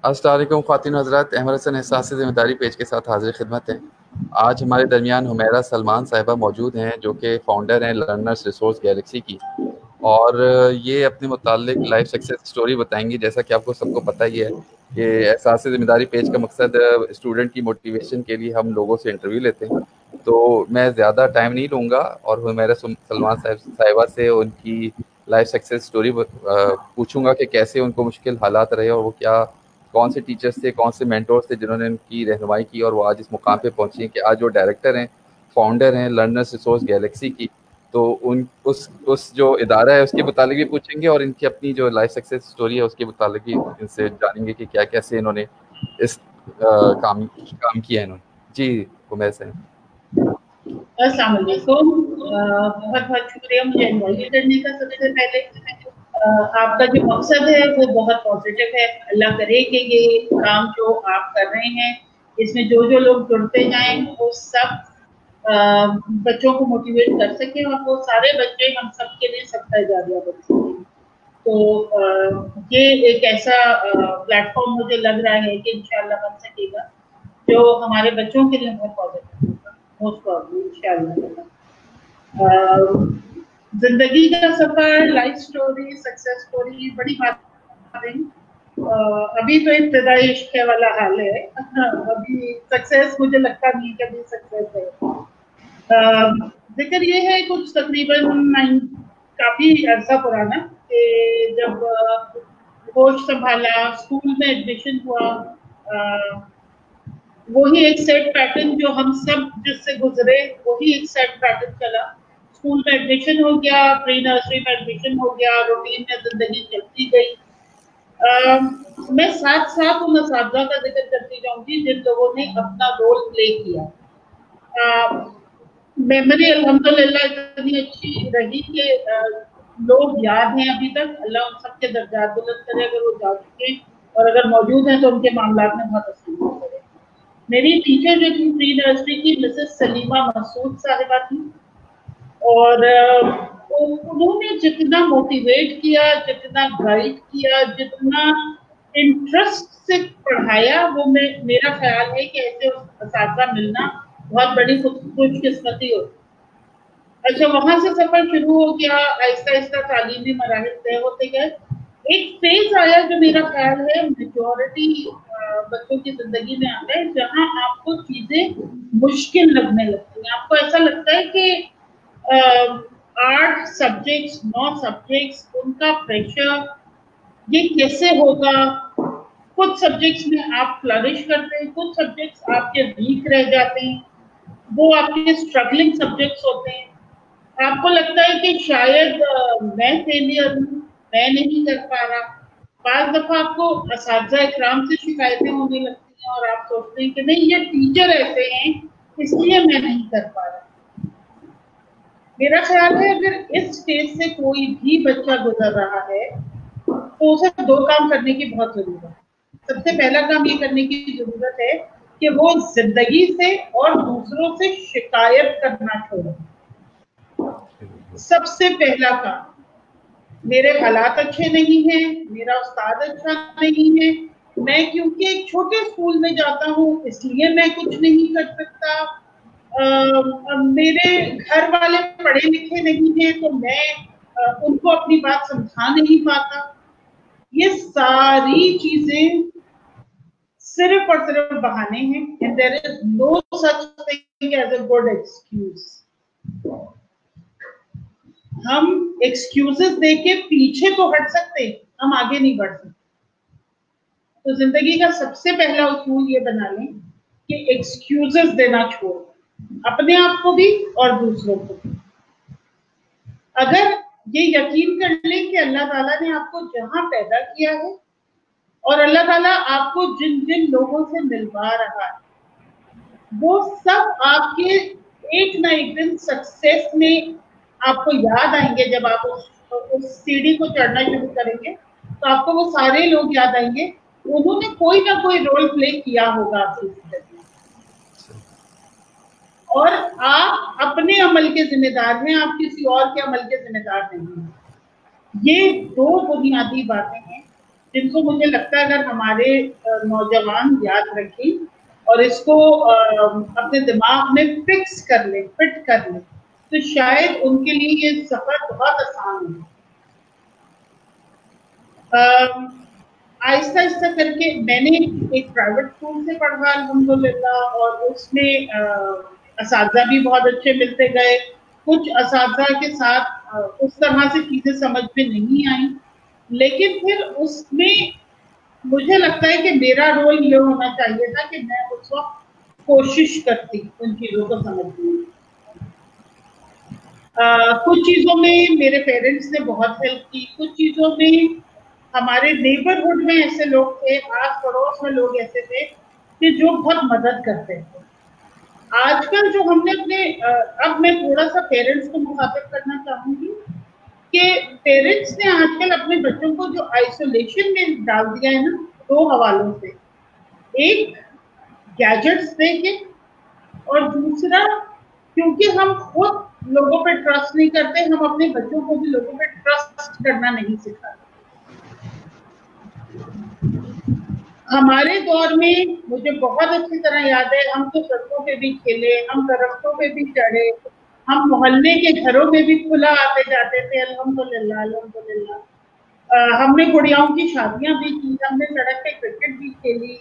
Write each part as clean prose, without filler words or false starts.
अस्सलाम वालेकुम ख़वातीन व हज़रात, अहमद हसन एहसास ज़िम्मेदारी पेज के साथ हाज़िर खिदमत है। आज हमारे दरमियान हुमैरा सलमान साहिबा मौजूद हैं, जो कि फ़ाउंडर हैं लर्नर्स रिसोर्स गैलेक्सी की, और ये अपने मुताल्लिक लाइफ सक्सेस स्टोरी बताएँगी। जैसा कि आपको सबको पता ही है कि एहसास ज़िम्मेदारी पेज का मकसद स्टूडेंट की मोटिवेशन के लिए हम लोगों से इंटरव्यू लेते हैं। तो मैं ज़्यादा टाइम नहीं लूँगा और हुमैरा सलमान साहिबा से उनकी लाइफ सक्सेस स्टोरी पूछूँगा कि कैसे उनको मुश्किल हालात रहे और वो क्या, कौन से टीचर्स थे, कौन से मेंटोर्स थे जिन्होंने उनकी रहनुमाई की और वो आज इस मुकाम पे पहुँची हैं कि आज वो डायरेक्टर हैं, फाउंडर हैं लर्नर्स रिसोर्स गैलेक्सी की। तो उन उस जो इदारा है उसके मुतालिक भी पूछेंगे और इनकी अपनी जो लाइफ सक्सेस स्टोरी है उसके मुतालिक भी इनसे जानेंगे कि क्या कैसे इन्होंने इस काम किया है इन्होंने। जी उमैर से। अस्सलाम वालेकुम। बहुत बहुत शुक्रिया मुझे इनवाइट करने का। सबसे पहले आपका जो मकसद है वो बहुत पॉजिटिव है। अल्लाह करे कि ये काम जो आप कर रहे हैं इसमें जो जो लोग जुड़ते जाएं वो सब बच्चों को मोटिवेट कर सकें और वो सारे बच्चे हम सब के लिए सबका जारिया बन सकें। तो ये एक ऐसा प्लेटफॉर्म मुझे लग रहा है कि इंशाल्लाह बन सकेगा जो हमारे बच्चों के लिए बहुत पॉजिटिव होगा, मोस्ट प्रॉब्ली इंशाल्लाह। जिंदगी का सफर, लाइफ स्टोरी, सक्सेस स्टोरी बड़ी बातें। अभी तो इब्तिदाई इश्क वाला हाल है। अभी सक्सेस मुझे लगता नहीं कि अभी सक्सेस है। जिक्र ये है कुछ तकरीबन काफी अरसा पुराना कि जब होश संभाला, स्कूल में एडमिशन हुआ, वही एक सेट पैटर्न जो हम सब जिससे गुजरे वही एक सेट पैटर्न चला। स्कूल में एडमिशन हो गया, प्री नर्सरी में एडमिशन हो गया, रूटीन में जिंदगी चलती गई। मैं साथ साथ उन असातिज़ा का जिक्र करती जाऊंगी जिन लोगों ने अपना रोल प्ले किया। मेमोरी अल्हम्दुलिल्लाह इतनी अच्छी रही कि लोग याद हैं अभी तक। अल्लाह उन सबके दर्जात बुलंद करे अगर वो जा चुके, और अगर मौजूद हैं तो उनके मामलात में बहुत आसानी करे। मेरी टीचर जो थी प्री नर्सरी की, मिसेस सलीमा मसूद साहिबा थी, और उन्होंने जितना मोटिवेट किया, जितना गाइड किया, जितना इंटरेस्ट से पढ़ाया, वो मेरा ख्याल है कि ऐसे असातिज़ा मिलना बहुत बड़ी खुशकिस्मती होती। अच्छा, वहां से सफर शुरू हो गया, आहिस्ता आहिस्ता तालीमी मराहिल तय होते गए। एक फेज आया जो मेरा ख्याल है मेजॉरिटी बच्चों की जिंदगी में आता है, जहां आपको चीजें मुश्किल लगने लगती हैं। आपको ऐसा लगता है कि 8 सब्जेक्ट्स, 9 सब्जेक्ट्स, उनका प्रेशर, ये कैसे होगा। कुछ सब्जेक्ट्स में आप फ्लरिश करते हैं, कुछ सब्जेक्ट्स आपके वीक रह जाते हैं, वो आपके स्ट्रगलिंग सब्जेक्ट्स होते हैं। आपको लगता है कि शायद मैं फेलियर हूँ, मैं नहीं कर पा रहा। बाज़ दफा आपको असातिज़ा इकराम से शिकायतें होने लगती हैं और आप सोचते हैं कि नहीं, ये टीचर ऐसे हैं इसलिए मैं नहीं कर पा रहा। मेरा ख्याल है अगर इस स्टेज से कोई भी बच्चा गुजर रहा है तो उसे 2 काम करने की बहुत जरूरत है। सबसे पहला काम ये करने की जरूरत है कि वो जिंदगी से और दूसरों से शिकायत करना छोड़े। सबसे पहला काम, मेरे हालात अच्छे नहीं हैं, मेरा उस्ताद अच्छा नहीं है, मैं क्योंकि एक छोटे स्कूल में जाता हूँ इसलिए मैं कुछ नहीं कर सकता, मेरे घर वाले पढ़े लिखे नहीं हैं तो मैं उनको अपनी बात समझा नहीं पाता। ये सारी चीजें सिर्फ और सिर्फ बहाने हैं, and there is no such thing as a good excuse. हम एक्सक्यूजेस देके पीछे तो हट सकते, हम आगे नहीं बढ़ सकते। तो जिंदगी का सबसे पहला उसूल ये बना लें कि एक्सक्यूजेस देना छोड़, अपने आप को भी और दूसरों को भी। अगर ये यकीन कर लें कि अल्लाह ताला ने आपको जहां पैदा किया है और अल्लाह ताला आपको जिन जिन लोगों से मिलवा रहा है, वो सब आपके एक ना एक दिन सक्सेस में आपको याद आएंगे। जब आप उस सीढ़ी को चढ़ना शुरू करेंगे तो आपको वो सारे लोग याद आएंगे, उन्होंने कोई ना कोई रोल प्ले किया होगा आपकी जिंदगी में, और आप अपने अमल के जिम्मेदार हैं, आप किसी और के अमल के जिम्मेदार नहीं हैं। ये 2 बुनियादी बातें हैं जिनको मुझे लगता है अगर हमारे नौजवान याद रखें और इसको अपने दिमाग में फिक्स कर ले, फिट कर ले, तो शायद उनके लिए ये सफर बहुत आसान हो। आहिस्ता आहिस्ता करके मैंने एक प्राइवेट स्कूल से पढ़ा अल्हम्दुलिल्लाह, और उसमें असातिज़ा भी बहुत अच्छे मिलते गए। कुछ असातिज़ा के साथ उस तरह से चीजें समझ में नहीं आई, लेकिन फिर उसमें मुझे लगता है कि मेरा रोल ये होना चाहिए था कि मैं उस वक्त कोशिश करती उन चीजों को समझने की। कुछ चीजों में मेरे पेरेंट्स ने बहुत हेल्प की, कुछ चीजों में हमारे नेबरहुड में ऐसे लोग थे, आस पड़ोस में लोग ऐसे थे कि जो बहुत मदद करते थे। आजकल जो हमने अपने अब मैं थोड़ा सा पेरेंट्स को मुखातिब करना चाहूंगी कि पेरेंट्स ने आजकल अपने बच्चों को जो आइसोलेशन में डाल दिया है ना, दो हवालों से, एक गैजेट्स देके, और दूसरा क्योंकि हम खुद लोगों पे ट्रस्ट नहीं करते, हम अपने बच्चों को भी लोगों पे ट्रस्ट करना नहीं सिखाते। हमारे दौर में मुझे बहुत अच्छी तरह याद है, हम तो सड़कों पे भी खेले, हम दरख्तों पे भी चढ़े, हम मोहल्ले के घरों में भी खुला आते जाते थे, अल्हम्दुलिल्लाह अल्हम्दुलिल्लाह। हमने गुड़ियाओं की शादियां भी की, हमने सड़क पे क्रिकेट भी खेली,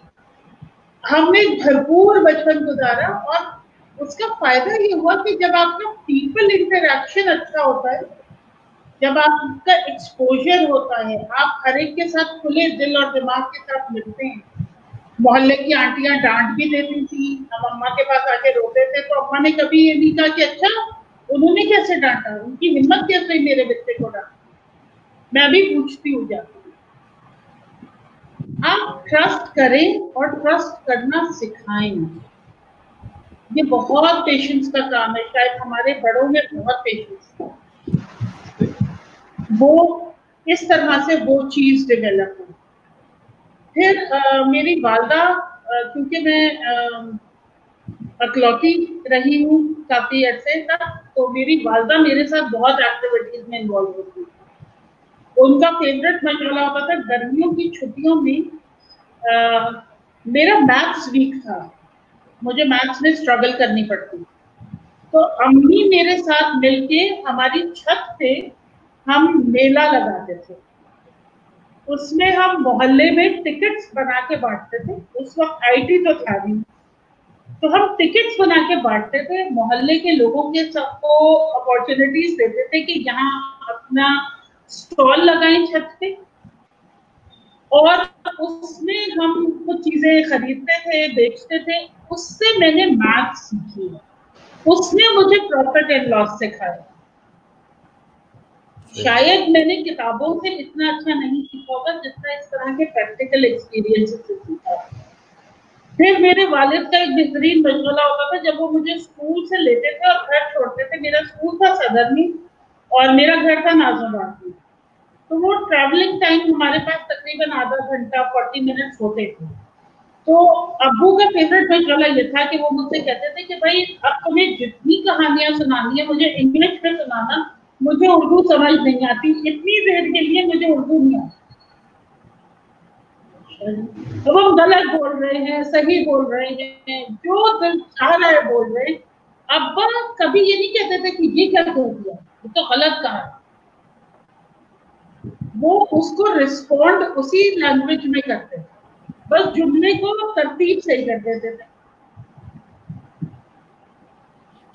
हमने भरपूर बचपन गुजारा। और उसका फायदा ये हुआ कि जब आपका पीपल इंटरेक्शन अच्छा होता है, जब आपका एक्सपोजर होता है, आप हर एक के साथ खुले दिल और दिमाग के साथ मिलते हैं। मोहल्ले की आंटियां डांट भी देती थी, हम अम्मा के पास आके रोते थे, तो अम्मा ने कभी ये नहीं कहा कि अच्छा उन्होंने कैसे डांटा, उनकी हिम्मत कैसे मेरे बच्चे को डांटा। मैं अभी पूछती हूँ जाती, आप ट्रस्ट करें और ट्रस्ट करना सिखाएं। ये बहुत पेशेंस का काम है, शायद हमारे बड़ों में बहुत पेशेंस है, वो इस तरह से वो चीज डेवलप हो। फिर मेरी वालदा, क्योंकि मैं अकलौती रही हूँ काफी अरसे तक, तो मेरी वालदा मेरे साथ बहुत एक्टिविटीज में इन्वॉल्व होती थी। उनका फेवरेट मशगला होता था गर्मियों की छुट्टियों में। मेरा मैथ्स वीक था, मुझे मैथ्स में स्ट्रगल करनी पड़ती, तो अम्मी मेरे साथ मिलके हमारी छत पे हम मेला लगाते थे। उसमें हम मोहल्ले में टिकट्स बना के बांटते थे, उस वक्त आईटी तो था नहीं, तो हम टिकट्स बना के बांटते थे, मोहल्ले के लोगों के सबको अपॉर्चुनिटीज देते थे कि यहाँ अपना स्टॉल लगाएं छत पे, और उसमें हम कुछ चीजें खरीदते थे, बेचते थे। उससे मैंने मैथ्स सीखी, उसने मुझे प्रॉफिट एंड लॉस सिखाया। शायद मैंने किताबों से इतना अच्छा नहीं सीखा होगा जितना इस तरह के प्रैक्टिकल एक्सपीरियंसेस से सीखा। फिर मेरे वालिद का एक बेहतरीन मशगला होता था, जब वो मुझे स्कूल से लेते थे और घर छोड़ते थे। मेरा स्कूल था सदरनी और मेरा घर था नाज़िमाबाद में, तो वो ट्रैवलिंग टाइम हमारे पास तकरीबन आधा घंटा 40 मिनट्स होते थे। तो अब्बू का फेवरेट मशगला ये था कि वो मुझसे कहते थे कि भाई अब तुम्हें जितनी कहानियां सुनानी है मुझे इंग्लिश में सुनाना, मुझे उर्दू समझ नहीं आती, इतनी देर के लिए मुझे उर्दू नहीं आती। तो हम गलत बोल रहे हैं, सही बोल रहे हैं, जो दिल चाह रहा है बोल रहे हैं। अब्बा कभी ये नहीं कहते थे कि ये क्या बोल दिया, ये तो गलत कहा। वो उसको रिस्पॉन्ड उसी लैंग्वेज में करते थे, बस जुमले को तरतीब सही कर देते थे।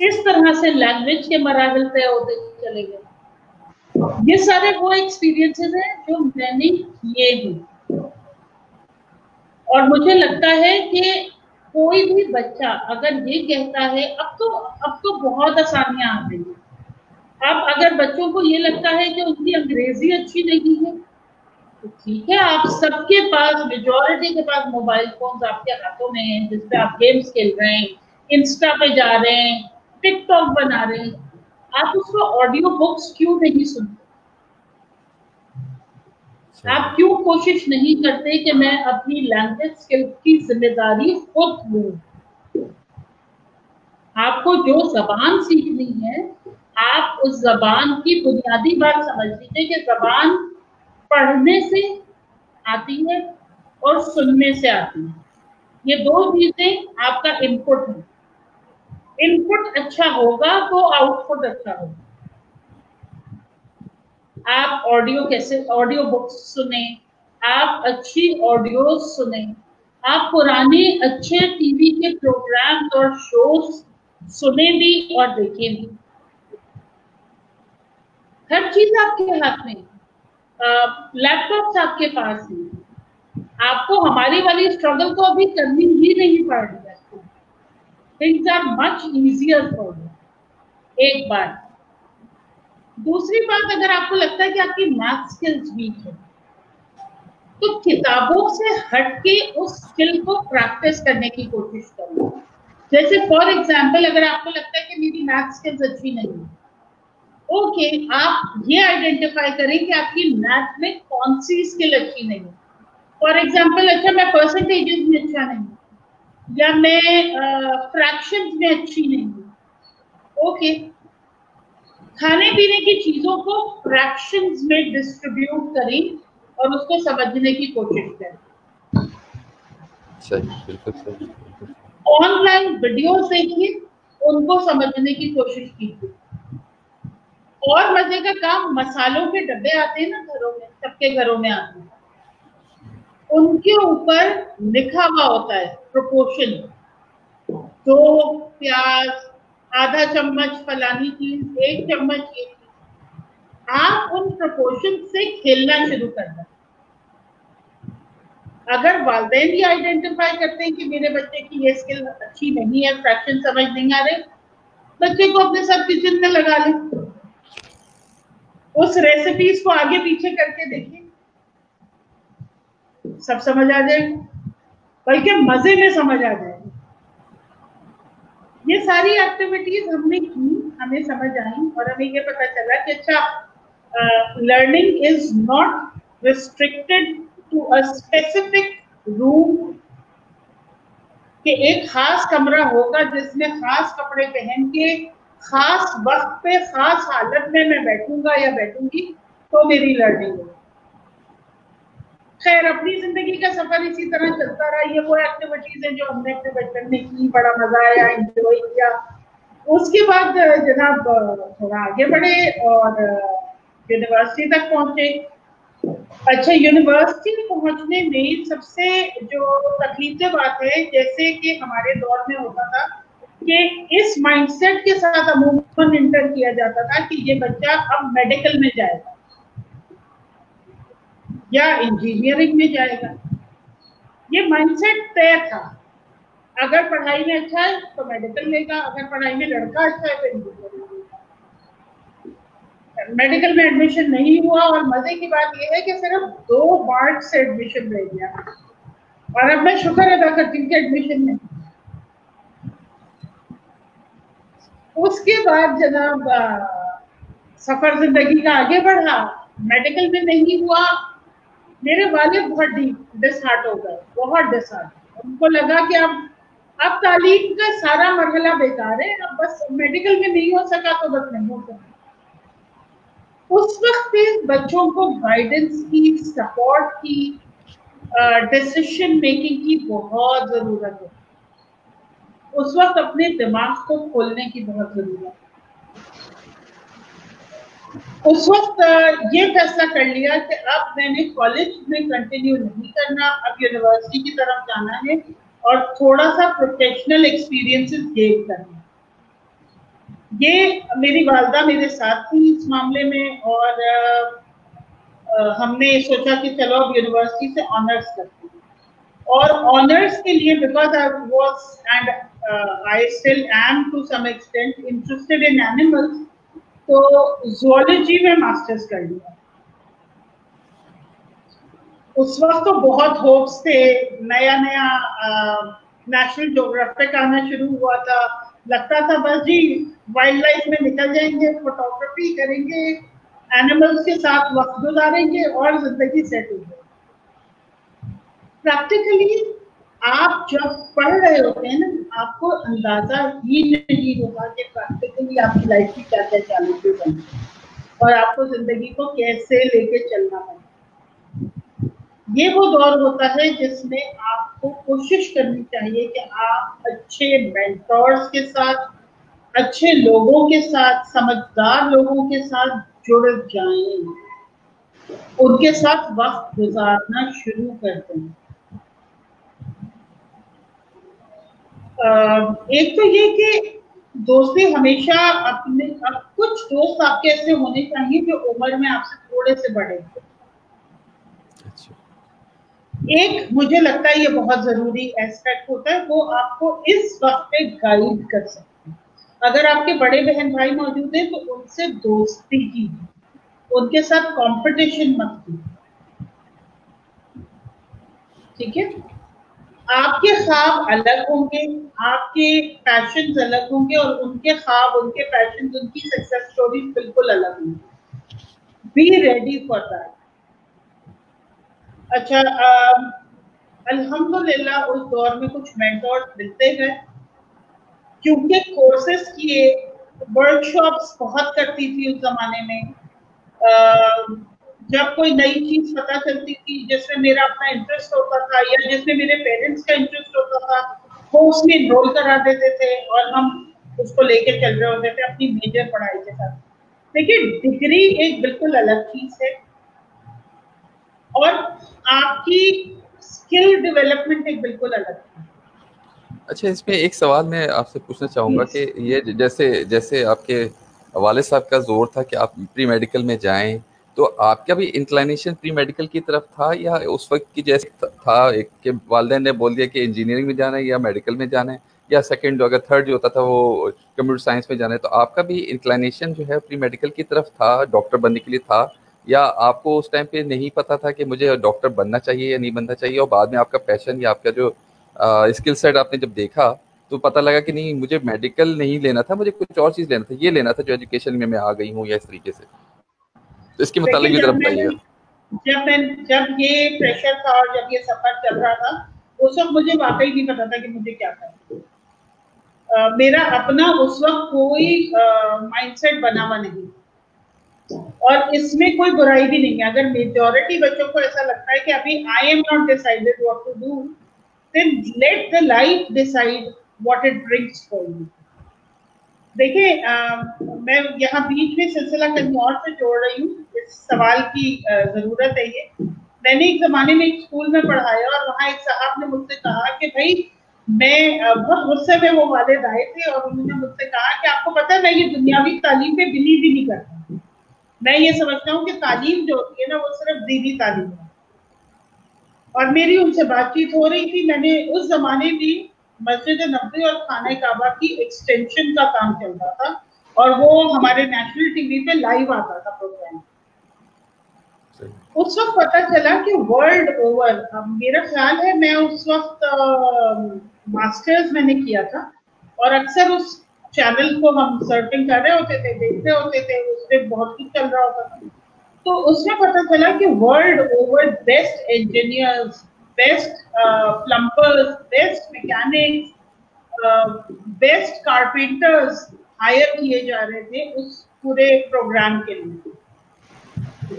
इस तरह से लैंग्वेज के मराहल तय होते चले गए। ये सारे वो एक्सपीरियंसेस हैं जो मैंने किए हैं, और मुझे लगता है कि कोई भी बच्चा अगर ये कहता है, अब तो बहुत आसानियां आ गई हैं। अब अगर बच्चों को ये लगता है कि उनकी अंग्रेजी अच्छी नहीं है, तो ठीक है, आप सबके पास, मेजॉरिटी के पास मोबाइल फोन आपके हाथों में है, जिसपे आप गेम्स खेल रहे हैं, इंस्टा पे जा रहे हैं, टिकटॉक बना रहे हैं, आप उसको ऑडियो बुक्स क्यों नहीं सुनते? आप क्यों कोशिश नहीं करते कि मैं अपनी लैंग्वेज स्किल की जिम्मेदारी खुद लूं? आपको जो जबान सीखनी है, आप उस जबान की बुनियादी बात समझ लीजिए कि जबान पढ़ने से आती है और सुनने से आती है। ये दो चीजें आपका इनपुट है। इनपुट अच्छा होगा तो आउटपुट अच्छा होगा। आप ऑडियो बुक्स सुने, आप अच्छी ऑडियो सुने, आप पुराने अच्छे टीवी के प्रोग्राम्स और शोज सुने भी और देखें भी। हर चीज आपके हाथ में, लैपटॉप्स आपके पास है, आपको हमारी वाली स्ट्रगल को अभी करनी ही नहीं पड़ रही है। Things are much easier for you. एक बात। दूसरी बात, अगर आपको लगता है कि आपकी मैथ स्किल्स वीक है, तो किताबों से हटके उस स्किल को प्रैक्टिस करने की कोशिश करो। जैसे फॉर एग्जाम्पल, अगर आपको लगता है कि मेरी मैथ स्किल्स अच्छी नहीं है, ओके, आप ये आइडेंटिफाई करें कि आपकी मैथ में कौन सी स्किल अच्छी नहीं है। फॉर एग्जाम्पल, अच्छा मैं परसेंटेजेस में अच्छा नहीं हूँ, या मैं फ्रैक्शंस में अच्छी नहीं हूँ, ओके, खाने पीने की चीजों को फ्रैक्शंस में डिस्ट्रीब्यूट करें और उसको समझने की कोशिश करें। सही, बिल्कुल सही। ऑनलाइन वीडियोस देखिए, उनको समझने की कोशिश कीजिए। और मजे का काम, मसालों के डब्बे आते हैं ना घरों में, सबके घरों में आते हैं, उनके ऊपर लिखा हुआ होता है प्रोपोर्शन, 2 प्याज, आधा चम्मच फलानी चीज, 1 चम्मच ये चीज। आप उन प्रोपोर्शन से खेलना शुरू करना। अगर वालिदैन ये आइडेंटिफाई करते हैं कि मेरे बच्चे की ये स्किल अच्छी नहीं है, फ्रैक्शन समझ नहीं आ रहे, बच्चे को अपने साथ किचन में लगा लें, उस रेसिपीज को आगे पीछे करके देखिए, सब समझ आ जाएगी, बल्कि मजे में समझ आ जाएगी। ये सारी एक्टिविटीज हमने की, हमें समझ आई और हमें ये पता चला कि अच्छा, learning is not restricted to a specific room, कि एक खास कमरा होगा जिसमें खास कपड़े पहन के खास वक्त पे खास हालत में मैं बैठूंगा या बैठूंगी तो मेरी लर्निंग होगी। खैर, अपनी जिंदगी का सफर इसी तरह चलता रहा। ये वो एक्टिविटीज है जो हमने अपने बचपन में की, बड़ा मजा आया, एंजॉय किया। उसके बाद जनाब थोड़ा आगे बढ़े और यूनिवर्सिटी तक पहुंचे। अच्छा, यूनिवर्सिटी पहुंचने में सबसे जो तकलीफ बात है, जैसे कि हमारे दौर में होता था कि इस माइंडसेट के साथ अमूमन इंटर किया जाता था कि ये बच्चा अब मेडिकल में जाएगा या इंजीनियरिंग में जाएगा। ये माइंडसेट तय था। अगर पढ़ाई में अच्छा है तो मेडिकल लेगा, अगर पढ़ाई में लड़का अच्छा है तो इंजीनियरिंग लेगा। मेडिकल में एडमिशन नहीं हुआ और मजे की बात यह है कि सिर्फ 2 मार्च से एडमिशन रह गया और अब मैं शुक्र अदा करती हूँ कि एडमिशन नहीं। उसके बाद जनाब सफर जिंदगी का आगे बढ़ा, मेडिकल में नहीं हुआ। मेरे वालिद बहुत डिसहार्ट हो गए, बहुत डिसहार्ट। उनको लगा कि अब तालीम का सारा मरहला बेकार है, अब बस मेडिकल में नहीं हो सका तो बस नहीं हो सका। उस वक्त बच्चों को गाइडेंस की, सपोर्ट की, डिसीजन मेकिंग की बहुत जरूरत है। उस वक्त अपने दिमाग को खोलने की बहुत जरूरत है। उस वक्त ये फैसला कर लिया कि अब मैंने कॉलेज में कंटिन्यू नहीं करना, अब यूनिवर्सिटी की तरफ जाना है और थोड़ा सा प्रोफेशनल एक्सपीरियंसेस गेन करना। ये मेरी वालदा मेरे साथ थी इस मामले में और हमने सोचा कि चलो अब यूनिवर्सिटी से ऑनर्स करते हैं। और ऑनर्स के लिए because I was and I still am to some extent interested in animals, तो ज़ूलॉजी में मास्टर्स कर लिया। उस वक्त तो बहुत होप्स थे, नया नया नेशनल ज्योग्राफिक आना शुरू हुआ था, लगता था बस जी वाइल्ड लाइफ में निकल जाएंगे, फोटोग्राफी करेंगे, एनिमल्स के साथ वक्त गुजारेंगे और जिंदगी सेट हो जाएगी। प्रैक्टिकली आप जब पढ़ रहे होते हैं ना, आपको अंदाजा ही नहीं होगा कि प्रैक्टिकली आपकी लाइफ की क्या क्या चैलेंजेस हैं और आपको जिंदगी को कैसे लेके चलना है। ये वो दौर होता है जिसमें आपको कोशिश करनी चाहिए कि आप अच्छे मेंटोर्स के साथ, अच्छे लोगों के साथ, समझदार लोगों के साथ जुड़ जाएं, उनके साथ वक्त गुजारना शुरू कर दें। एक तो ये कि दोस्ती हमेशा अपने, अब कुछ दोस्त आपके ऐसे होने चाहिए जो उम्र में आपसे थोड़े से बड़े। एक मुझे लगता है ये बहुत जरूरी एस्पेक्ट होता है, वो आपको इस वक्त पे गाइड कर सकते हैं। अगर आपके बड़े बहन भाई मौजूद हैं तो उनसे दोस्ती कीजिए, उनके साथ कंपटीशन मत कीजिए, ठीक है? आपके ख्वाब अलग होंगे, आपके पैशंस अलग होंगे और उनके ख्वाब, उनके पैशंस, उनकी सक्सेस स्टोरी बिल्कुल अलग होंगी। Be ready for that. अच्छा, अल्हम्दुलिल्लाह उस दौर में कुछ मेंटोर मिलते गए, क्योंकि कोर्सेज किए, वर्कशॉप्स बहुत करती थी उस जमाने में। जब कोई नई चीज पता चलती थी जिसमें मेरा अपना इंटरेस्ट होता था या जिसमें मेरे पेरेंट्स का इंटरेस्ट होता था, वो उसमें इनरोल करा देते थे और हम उसको लेके चल रहे होते थे अपनी मेजर पढ़ाई के साथ। देखिए, डिग्री एक बिल्कुल अलग चीज है और आपकी स्किल डेवलपमेंट एक बिल्कुल अलग चीज। अच्छा, इसमें एक सवाल मैं आपसे पूछना चाहूँगा कि ये जैसे जैसे आपके वालिद साहब का ज़ोर था कि आप प्री मेडिकल में जाएँ, तो आपका भी इंक्लिनेशन प्री मेडिकल की तरफ था, या उस वक़्त की जैसे था एक के वालिदैन ने बोल दिया कि इंजीनियरिंग में जाना है या मेडिकल में जाना है, या सेकंड जो अगर थर्ड जो होता था वो कंप्यूटर साइंस में जाना है, तो आपका भी इंक्लिनेशन जो है प्री मेडिकल की तरफ था, डॉक्टर बनने के लिए था, या आपको उस टाइम पे नहीं पता था कि मुझे डॉक्टर बनना चाहिए या नहीं बनना चाहिए, और बाद में आपका पैशन या आपका जो स्किल सेट आपने जब देखा तो पता लगा कि नहीं, मुझे मेडिकल नहीं लेना था, मुझे कुछ और चीज़ लेना था, ये लेना था जो एजुकेशन में मैं आ गई हूँ, या इस तरीके से? तो इसके मुतालिक देखिए, भी ज़रा बताइएगा। जब ये प्रेशर था और जब ये सफर चल रहा था, उस वक्त मुझे वाकई नहीं पता था कि मुझे क्या करना है। मेरा अपना उस वक्त कोई माइंडसेट बना हुआ नहीं, और इसमें कोई बुराई भी नहीं है। अगर मेजॉरिटी बच्चों को ऐसा लगता है कि अभी I am not decided what to do, then let the life decide what it brings for you. देखिए, मैं यहाँ बीच में सिलसिला कहीं और से जोड़ रही हूँ, इस सवाल की जरूरत है ये। मैंने एक जमाने में एक स्कूल में पढ़ाया और वहाँ एक साहब ने मुझसे कहा कि भाई, मैं बहुत गुस्से में वो वालिद आए थे और उन्होंने मुझसे कहा कि आपको पता है मैं ये दुनियावी तालीम पे बिलीव ही नहीं करता, मैं ये समझता हूँ कि तालीम जो होती है ना वो सिर्फ दीनी तालीम है। और मेरी उनसे बातचीत हो रही थी, मैंने उस जमाने में मस्जिद नबवी और खाना काबा की एक्सटेंशन का काम चल रहा था और वो हमारे नेशनल टीवी पे लाइव आता था प्रोग्राम। उस वक्त पता चला कि वर्ल्ड ओवर, मेरा ख्याल है मैं उस वक्त मास्टर्स मैंने किया था और अक्सर उस चैनल को हम सर्फिंग कर रहे होते थे, देख रहे होते थे, उसमें बहुत कुछ चल रहा होता था। तो उसमें पता चला कि world over best engineers, best plumbers, best mechanics, best carpenters hire किए जा रहे थे उस पूरे प्रोग्राम के लिए।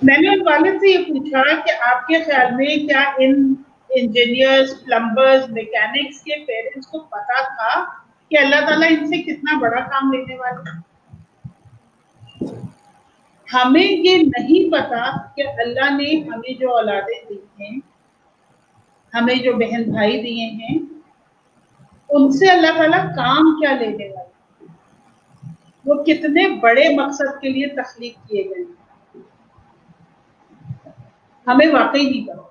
मैंने उन वालिद से ये पूछा कि आपके ख्याल में क्या इन इंजीनियर्स, प्लम्बर्स, मैकेनिक्स के पेरेंट्स को पता था कि अल्लाह ताला इनसे कितना बड़ा काम लेने वाला है? हमें ये नहीं पता कि अल्लाह ने हमें जो औलादे दी हैं, हमें जो बहन भाई दिए हैं, उनसे अल्लाह ताला काम क्या लेने वाला है, वो कितने बड़े मकसद के लिए तख्लीक किए गए हैं, हमें वाकई नहीं पता।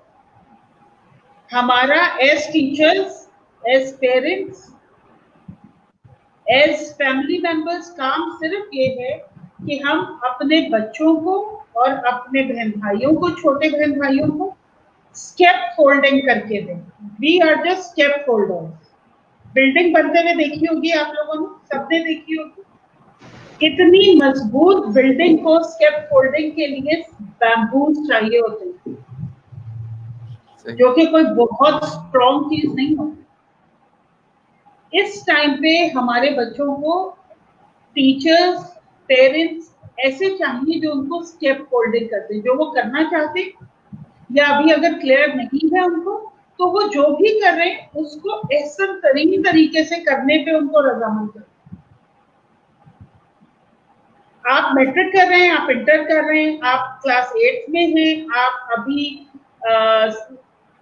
हमारा as teachers, as parents, as family members काम सिर्फ ये है कि हम अपने बच्चों को और अपने बहन भाइयों को, छोटे बहन भाइयों को स्टेप फोल्डिंग करके दें। We are just step folders. Building बनते हुए देखी होगी आप लोगों ने, सबने देखी होगी। इतनी मजबूत बिल्डिंग को स्टेप फोल्डिंग के लिए बैम्बूज चाहिए होते हैं, जो कि कोई बहुत स्ट्रॉन्ग चीज नहीं होती। इस टाइम पे हमारे बच्चों को टीचर्स, पेरेंट्स ऐसे चाहिए जो उनको स्टेप फोल्डिंग करते हैं, जो वो करना चाहते या अभी अगर क्लियर नहीं है उनको, तो वो जो भी कर रहे हैं उसको एहसन तरीन तरीके से करने पे उनको रजामंद करें। आप मैट्रिक कर रहे हैं, आप इंटर कर रहे हैं, आप क्लास 8 में हैं, आप अभी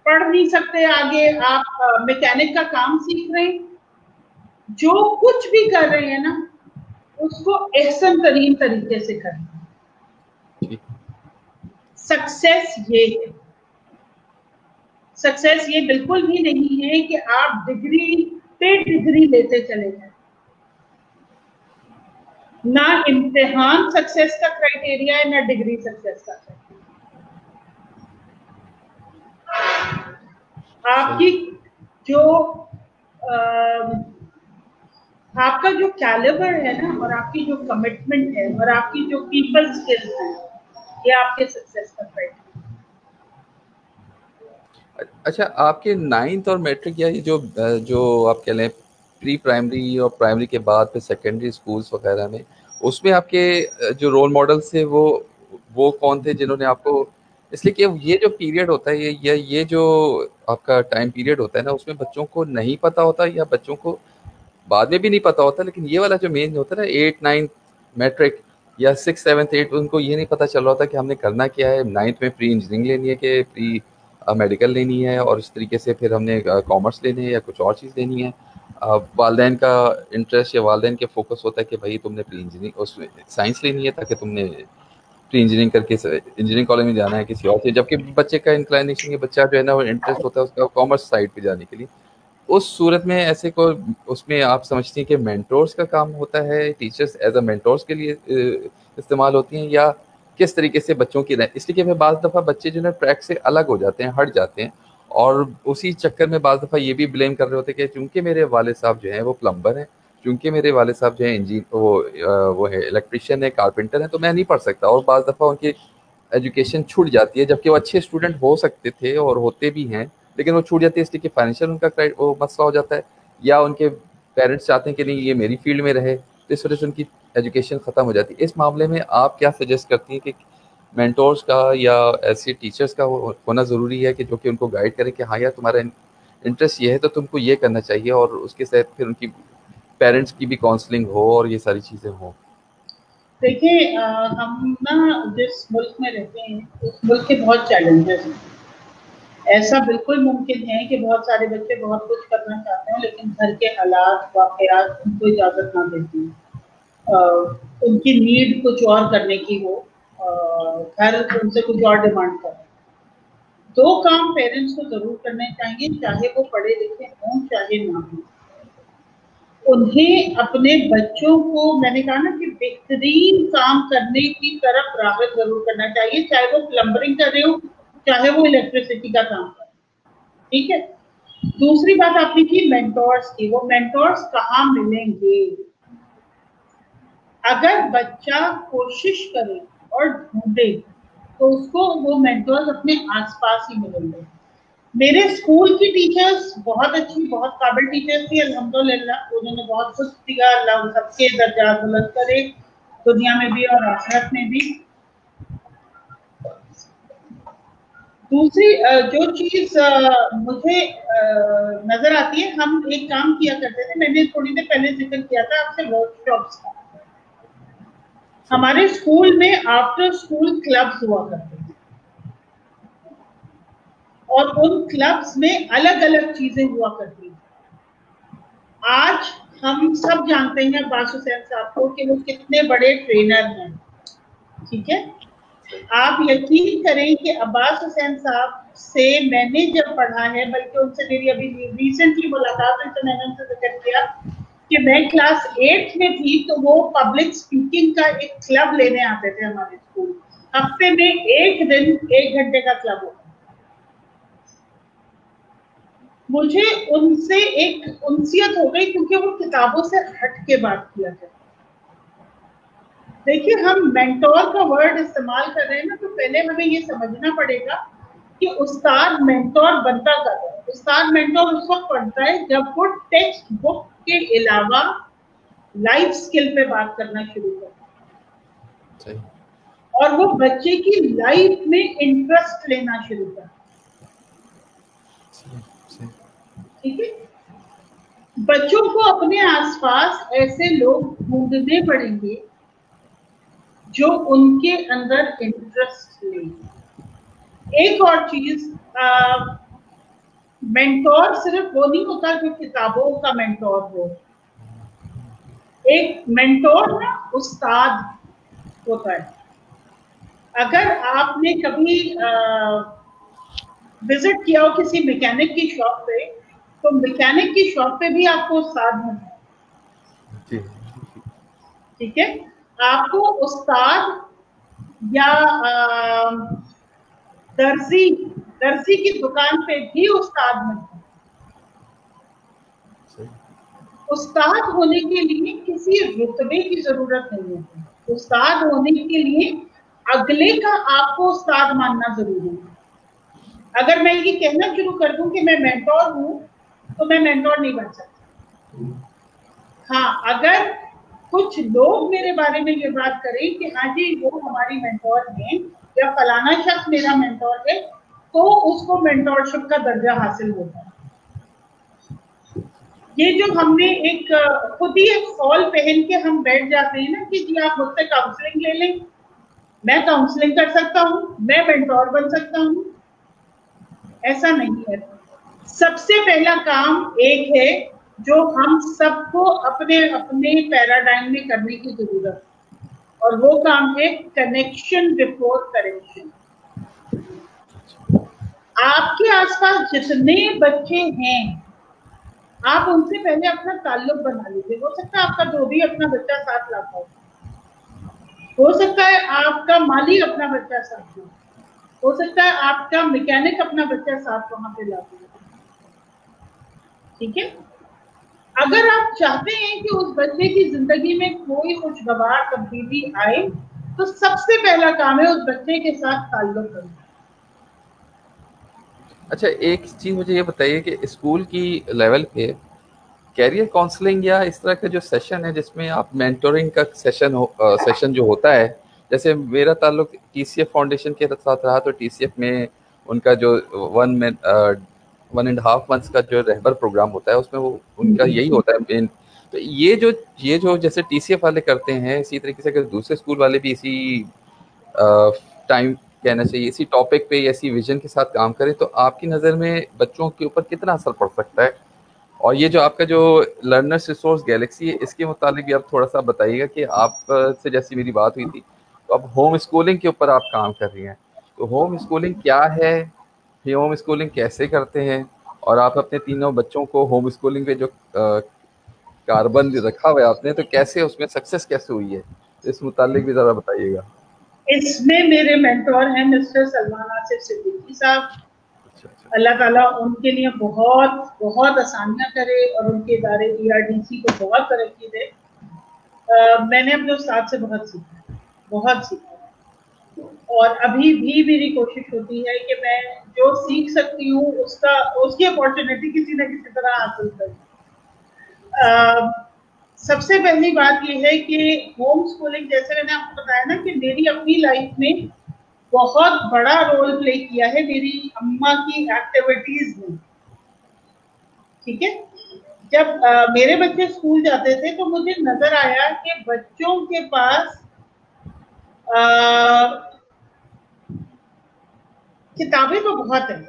पढ़ नहीं सकते आगे, आप मैकेनिक का काम सीख रहे हैं, जो कुछ भी कर रहे हैं ना उसको एहसन तरीन तरीके से करें। सक्सेस ये है, सक्सेस ये बिल्कुल भी नहीं है कि आप डिग्री पे डिग्री लेते चले जाए। ना इम्तिहान सक्सेस का क्राइटेरिया है, ना डिग्री सक्सेस का क्राइटेरिया। आपकी जो आपका जो कैलिबर है ना, और आपकी जो कमिटमेंट है, और आपकी जो पीपल स्किल्स है, ये आपके सक्सेस का क्राइटेरिया। अच्छा, आपके 9th और मैट्रिक या ये जो जो आप कह लें प्री प्राइमरी और प्राइमरी के बाद फिर सेकेंडरी स्कूल्स वगैरह में, उसमें आपके जो रोल मॉडल्स थे वो कौन थे जिन्होंने आपको, इसलिए कि ये जो पीरियड होता है ये जो आपका टाइम पीरियड होता है ना, उसमें बच्चों को नहीं पता होता या बच्चों को बाद में भी नहीं पता होता, लेकिन ये वाला जो मेन होता है ना 8 9 मैट्रिक या 6 7 8, उनको ये नहीं पता चल रहा होता कि हमने करना क्या है। 9th में प्री इंजीनियरिंग लेनी है कि प्री मेडिकल लेनी है, और इस तरीके से फिर हमने कॉमर्स लेनी है या कुछ और चीज़ लेनी है। वालदेन का इंटरेस्ट या वालदेन के फोकस होता है कि भाई तुमने प्री इंजीनियरिंग उसमें साइंस लेनी है ताकि तुमने प्री इंजीनियरिंग करके इंजीनियरिंग कॉलेज में जाना है किसी और चीज़, जबकि बच्चे का इंक्लाइनेशन, के बच्चा जो है ना वो इंटरेस्ट होता है उसका कॉमर्स साइड पे जाने के लिए। उस सूरत में ऐसे को उसमें आप समझती हैं कि मेंटोर्स का काम होता है, टीचर्स एज अ मेंटोर्स के लिए इस्तेमाल होती हैं, या किस तरीके से बच्चों की इसलिए कि फिर बाज़ दफ़ा बच्चे जो है ट्रैक से अलग हो जाते हैं, हट जाते हैं, और उसी चक्कर में बाज़ दफ़ा ये भी ब्लेम कर रहे होते हैं कि चूंकि मेरे वाले साहब जो हैं वो प्लम्बर हैं, चूंकि मेरे वाले साहब जो हैं वो है इलेक्ट्रिशियन है, कारपेंटर है, तो मैं नहीं पढ़ सकता, और बाज़ दफ़ा उनकी एजुकेशन छूट जाती है, जबकि वो अच्छे स्टूडेंट हो सकते थे और होते भी हैं, लेकिन वो छूट जाती है इसलिए कि फाइनेंशियल उनका वो मसला हो जाता है, या उनके पेरेंट्स चाहते हैं कि नहीं ये मेरी फील्ड में रहे, तो इस वजह से उनकी एजुकेशन ख़त्म हो जाती है। इस मामले में आप क्या सजेस्ट करती हैं कि मेंटोर्स का या ऐसे टीचर्स का होना ज़रूरी है कि जो कि उनको गाइड करें कि हाँ यार तुम्हारा इंटरेस्ट ये है तो तुमको ये करना चाहिए, और उसके साथ फिर उनकी पेरेंट्स की भी काउंसलिंग हो और ये सारी चीज़ें हों? देखिए, हम ना जिस मुल्क में रहते हैं उस मुल्क के बहुत चैलेंजेस हैं। ऐसा बिल्कुल मुमकिन है कि बहुत सारे बच्चे बहुत कुछ करना चाहते हैं, लेकिन घर के हालात वाक़यात उनको इजाज़त ना देते हैं। उनकी नीड कुछ और करने की हो, घर उनसे कुछ और डिमांड कर रहे हैं। 2 काम पेरेंट्स को ज़रूर करने चाहिए, चाहे वो पढ़े लिखे हों चाहे ना हों। उन्हें अपने बच्चों को, मैंने कहा ना कि बेहतरीन काम करने की तरफ राग़िब ज़रूर करना चाहिए, चाहे वो प्लम्बरिंग कर रहे हो, चाहे वो इलेक्ट्रिसिटी का काम कर रहे हो, ठीक है? दूसरी बात आपने की मेंटोर्स की, वो मेंटोर्स कहाँ मिलेंगे? अगर बच्चा कोशिश करे और ढूंढे तो उसको वो मेंटोर्स अपने आसपास ही मिलेंगे। मेरे स्कूल की टीचर्स बहुत अच्छी, बहुत काबिल टीचर्स थी अल्हम्दुलिल्लाह, उन्होंने बहुत कुछ दिया, अल्लाह सबके दर्जा बुलंद करे दुनिया में भी और आखिरत में भी। दूसरी जो चीज मुझे नजर आती है, हम एक काम किया करते थे, मैंने थोड़ी देर पहले जिक्र किया था आपसे वर्कशॉप्स का। हमारे स्कूल में आफ्टर स्कूल क्लब्स हुआ करते थे, और उन क्लब्स में अलग अलग चीजें हुआ करती थी। आज हम सब जानते हैं अब्बास हुसैन साहब को कि वो कितने बड़े ट्रेनर हैं, ठीक है? आप यकीन करें कि अब्बास हुसैन साहब से मैंने जब पढ़ा है, बल्कि उनसे मेरी अभी रिसेंटली मुलाकात हुई तो मैंने उनसे जिक्र किया कि मैं क्लास 8 में थी तो वो पब्लिक स्पीकिंग का एक क्लब लेने आते थे हमारे स्कूल। हफ्ते में एक दिन 1 घंटे का क्लब होता। मुझे उनसे एक उनसियत हो गई क्योंकि वो किताबों से हट के बात किया करते। देखिए, हम मेंटोर का वर्ड इस्तेमाल कर रहे हैं ना, तो पहले हमें ये समझना पड़ेगा कि उस्ताद मेंटोर बनता कब है। उस्ताद मेंटोर उस वक्त बनता है जब वो टेक्स्ट बुक के अलावा लाइफ स्किल पे बात करना शुरू करता है। और वो बच्चे की लाइफ में इंटरेस्ट लेना शुरू कर। ठीक है, बच्चों को अपने आसपास ऐसे लोग ढूंढने पड़ेंगे जो उनके अंदर इंटरेस्ट ले। एक और चीज, मेंटोर सिर्फ वो नहीं होता जो किताबों का मेंटोर हो। एक मेंटोर ना उस्ताद होता है। अगर आपने कभी विजिट किया हो किसी मैकेनिक की शॉप पे, तो मैकेनिक की शॉप पे भी आपको उस्ताद मिलता है। ठीक है, आपको उस्ताद या दर्जी की दुकान पे भी उस्ताद मिलता है। उस्ताद होने के लिए किसी रुतबे की जरूरत नहीं है। उस्ताद होने के लिए अगले का आपको उस्ताद मानना जरूरी है। अगर मैं ये कहना शुरू कर दूं कि मैं मेंटोर हूं, तो मैं मेंटोर नहीं बन सकता। हाँ, अगर कुछ लोग मेरे बारे में ये बात करें कि हाँ जी वो हमारी मेंटोर है या फलाना शख्स मेरा मेंटोर है, तो उसको मेंटोरशिप का दर्जा हासिल होता है। ये जो हमने एक खुद ही एक फॉल पहन के हम बैठ जाते हैं ना कि जी आप मुझसे काउंसलिंग ले लें, मैं काउंसलिंग कर सकता हूँ, मैं मेंटोर बन सकता हूँ, ऐसा नहीं है। सबसे पहला काम एक है जो हम सबको अपने अपने पैराडाइम में करने की जरूरत है, और वो काम है कनेक्शन बिफोर करेक्शन। आपके आसपास जितने बच्चे हैं, आप उनसे पहले अपना ताल्लुक बना लीजिए। हो सकता है आपका धोबी अपना बच्चा साथ लाता हो सकता है आपका माली अपना बच्चा साथ हो सकता है आपका मैकेनिक अपना बच्चा साथ वहां पे लाता हो। ठीक है, अगर आप चाहते हैं कि उस बच्चे की जिंदगी में कोई खुशगवार तब्दीली आए, तो सबसे पहला काम है उस बच्चे के साथ ताल्लुक करना। अच्छा, एक चीज मुझे ये बताइए कि स्कूल की लेवल पे कैरियर काउंसलिंग या इस तरह का जो सेशन है जिसमें आप मेंटोरिंग का सेशन जो होता है, जैसे मेरा ताल्लुक टीसीएफ फाउंडेशन के साथ रहा, तो टीसीएफ में उनका जो 1.5 मंथ्स का जो रहबर प्रोग्राम होता है, उसमें वो उनका यही होता है मेन। तो ये जो जैसे टीसीएफ वाले करते हैं, इसी तरीके से अगर दूसरे स्कूल वाले भी इसी टाइम कहना चाहिए इसी टॉपिक पे, इसी विजन के साथ काम करें, तो आपकी नज़र में बच्चों के ऊपर कितना असर पड़ सकता है? और ये जो आपका जो लर्नर्स रिसोर्स गैलेक्सी है, इसके मुतालिक भी आप थोड़ा सा बताइएगा कि आप से जैसी मेरी बात हुई थी, तो अब होम स्कूलिंग के ऊपर आप काम कर रही हैं, तो होम स्कूलिंग क्या है, ये होम स्कूलिंग कैसे करते हैं, और आप अपने तीनों बच्चों को होम स्कूलिंग पे जो कार्बन रखा हुआ है आपने, तो कैसे उसमें सक्सेस कैसे हुई है, इस मुतालिक भी ज़रा बताइएगा। इसमें मेरे मेंटोर हैं मिस्टर सलमान आसिफ सिद्दीकी साहब। अल्लाह ताला उनके लिए बहुत बहुत आसानियां करे और उनके इदारे ERDC को बहुत तरक्की दे। मैंने अपने उस्ताद से बहुत सीखा, और अभी भी मेरी कोशिश होती है कि मैं जो सीख सकती हूँ उसकी अपॉर्चुनिटी किसी न किसी तरह हासिल करूँ। सबसे पहली बात यह है कि होम स्कूलिंग, जैसे मैंने आपको बताया ना कि मेरी अपनी लाइफ में बहुत बड़ा रोल प्ले किया है मेरी अम्मा की एक्टिविटीज में। ठीक है, जब मेरे बच्चे स्कूल जाते थे तो मुझे नजर आया कि बच्चों के पास किताबें तो बहुत हैं,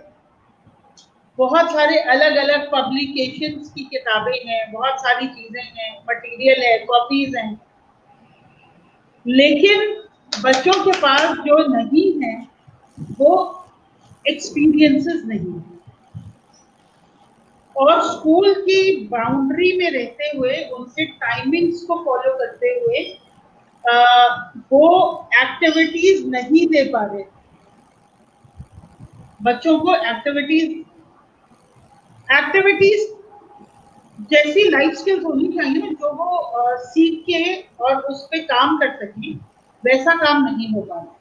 बहुत सारे अलग अलग पब्लिकेशंस की किताबें हैं, बहुत सारी चीजें हैं, मटेरियल है, कॉपीज हैं, लेकिन बच्चों के पास जो नहीं है वो एक्सपीरियंसेस नहीं है। और स्कूल की बाउंड्री में रहते हुए, उनसे टाइमिंग्स को फॉलो करते हुए वो एक्टिविटीज नहीं दे पा रहे बच्चों को। एक्टिविटीज जैसी लाइफ स्किल्स होनी चाहिए जो वो सीख के और उस पर काम कर सकें, वैसा काम नहीं हो पा रहा।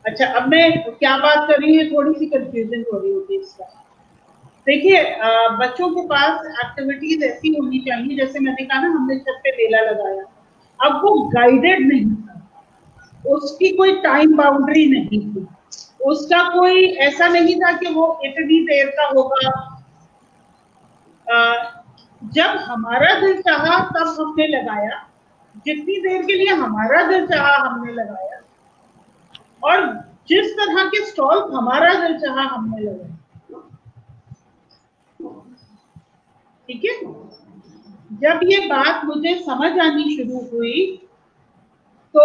अच्छा, अब मैं क्या बात कर रही हूँ, थोड़ी सी कंफ्यूजन हो रही होती है इसका। देखिए, बच्चों के पास एक्टिविटीज ऐसी होनी चाहिए, जैसे मैंने कहा ना, हमने छत पे मेला लगाया, अब वो गाइडेड नहीं था, उसकी कोई टाइम बाउंड्री नहीं थी, उसका कोई ऐसा नहीं था कि वो इतनी देर का होगा। जब हमारा दिल चाहा तब हमने लगाया, जितनी देर के लिए हमारा दिल चाहा हमने लगाया, और जिस तरह के स्टॉल हमारा दिल चाहा हमने लगाया। ठीक है, जब ये बात मुझे समझ आनी शुरू हुई तो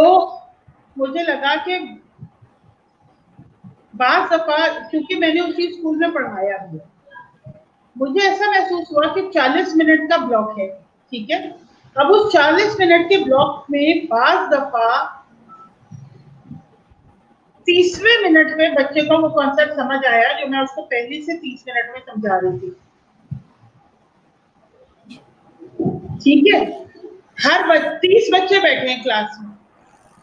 मुझे लगा कि बात दफा, क्योंकि मैंने उसी स्कूल में पढ़ाया भी, मुझे ऐसा महसूस हुआ कि 40 मिनट का ब्लॉक है। ठीक है, अब उस 40 मिनट के ब्लॉक में बात दफा 30वें मिनट में बच्चे को वो कॉन्सेप्ट समझ आया जो मैं उसको पहले से 30 मिनट में समझा रही थी। ठीक है, हर 30 बच्चे बैठे हैं क्लास में,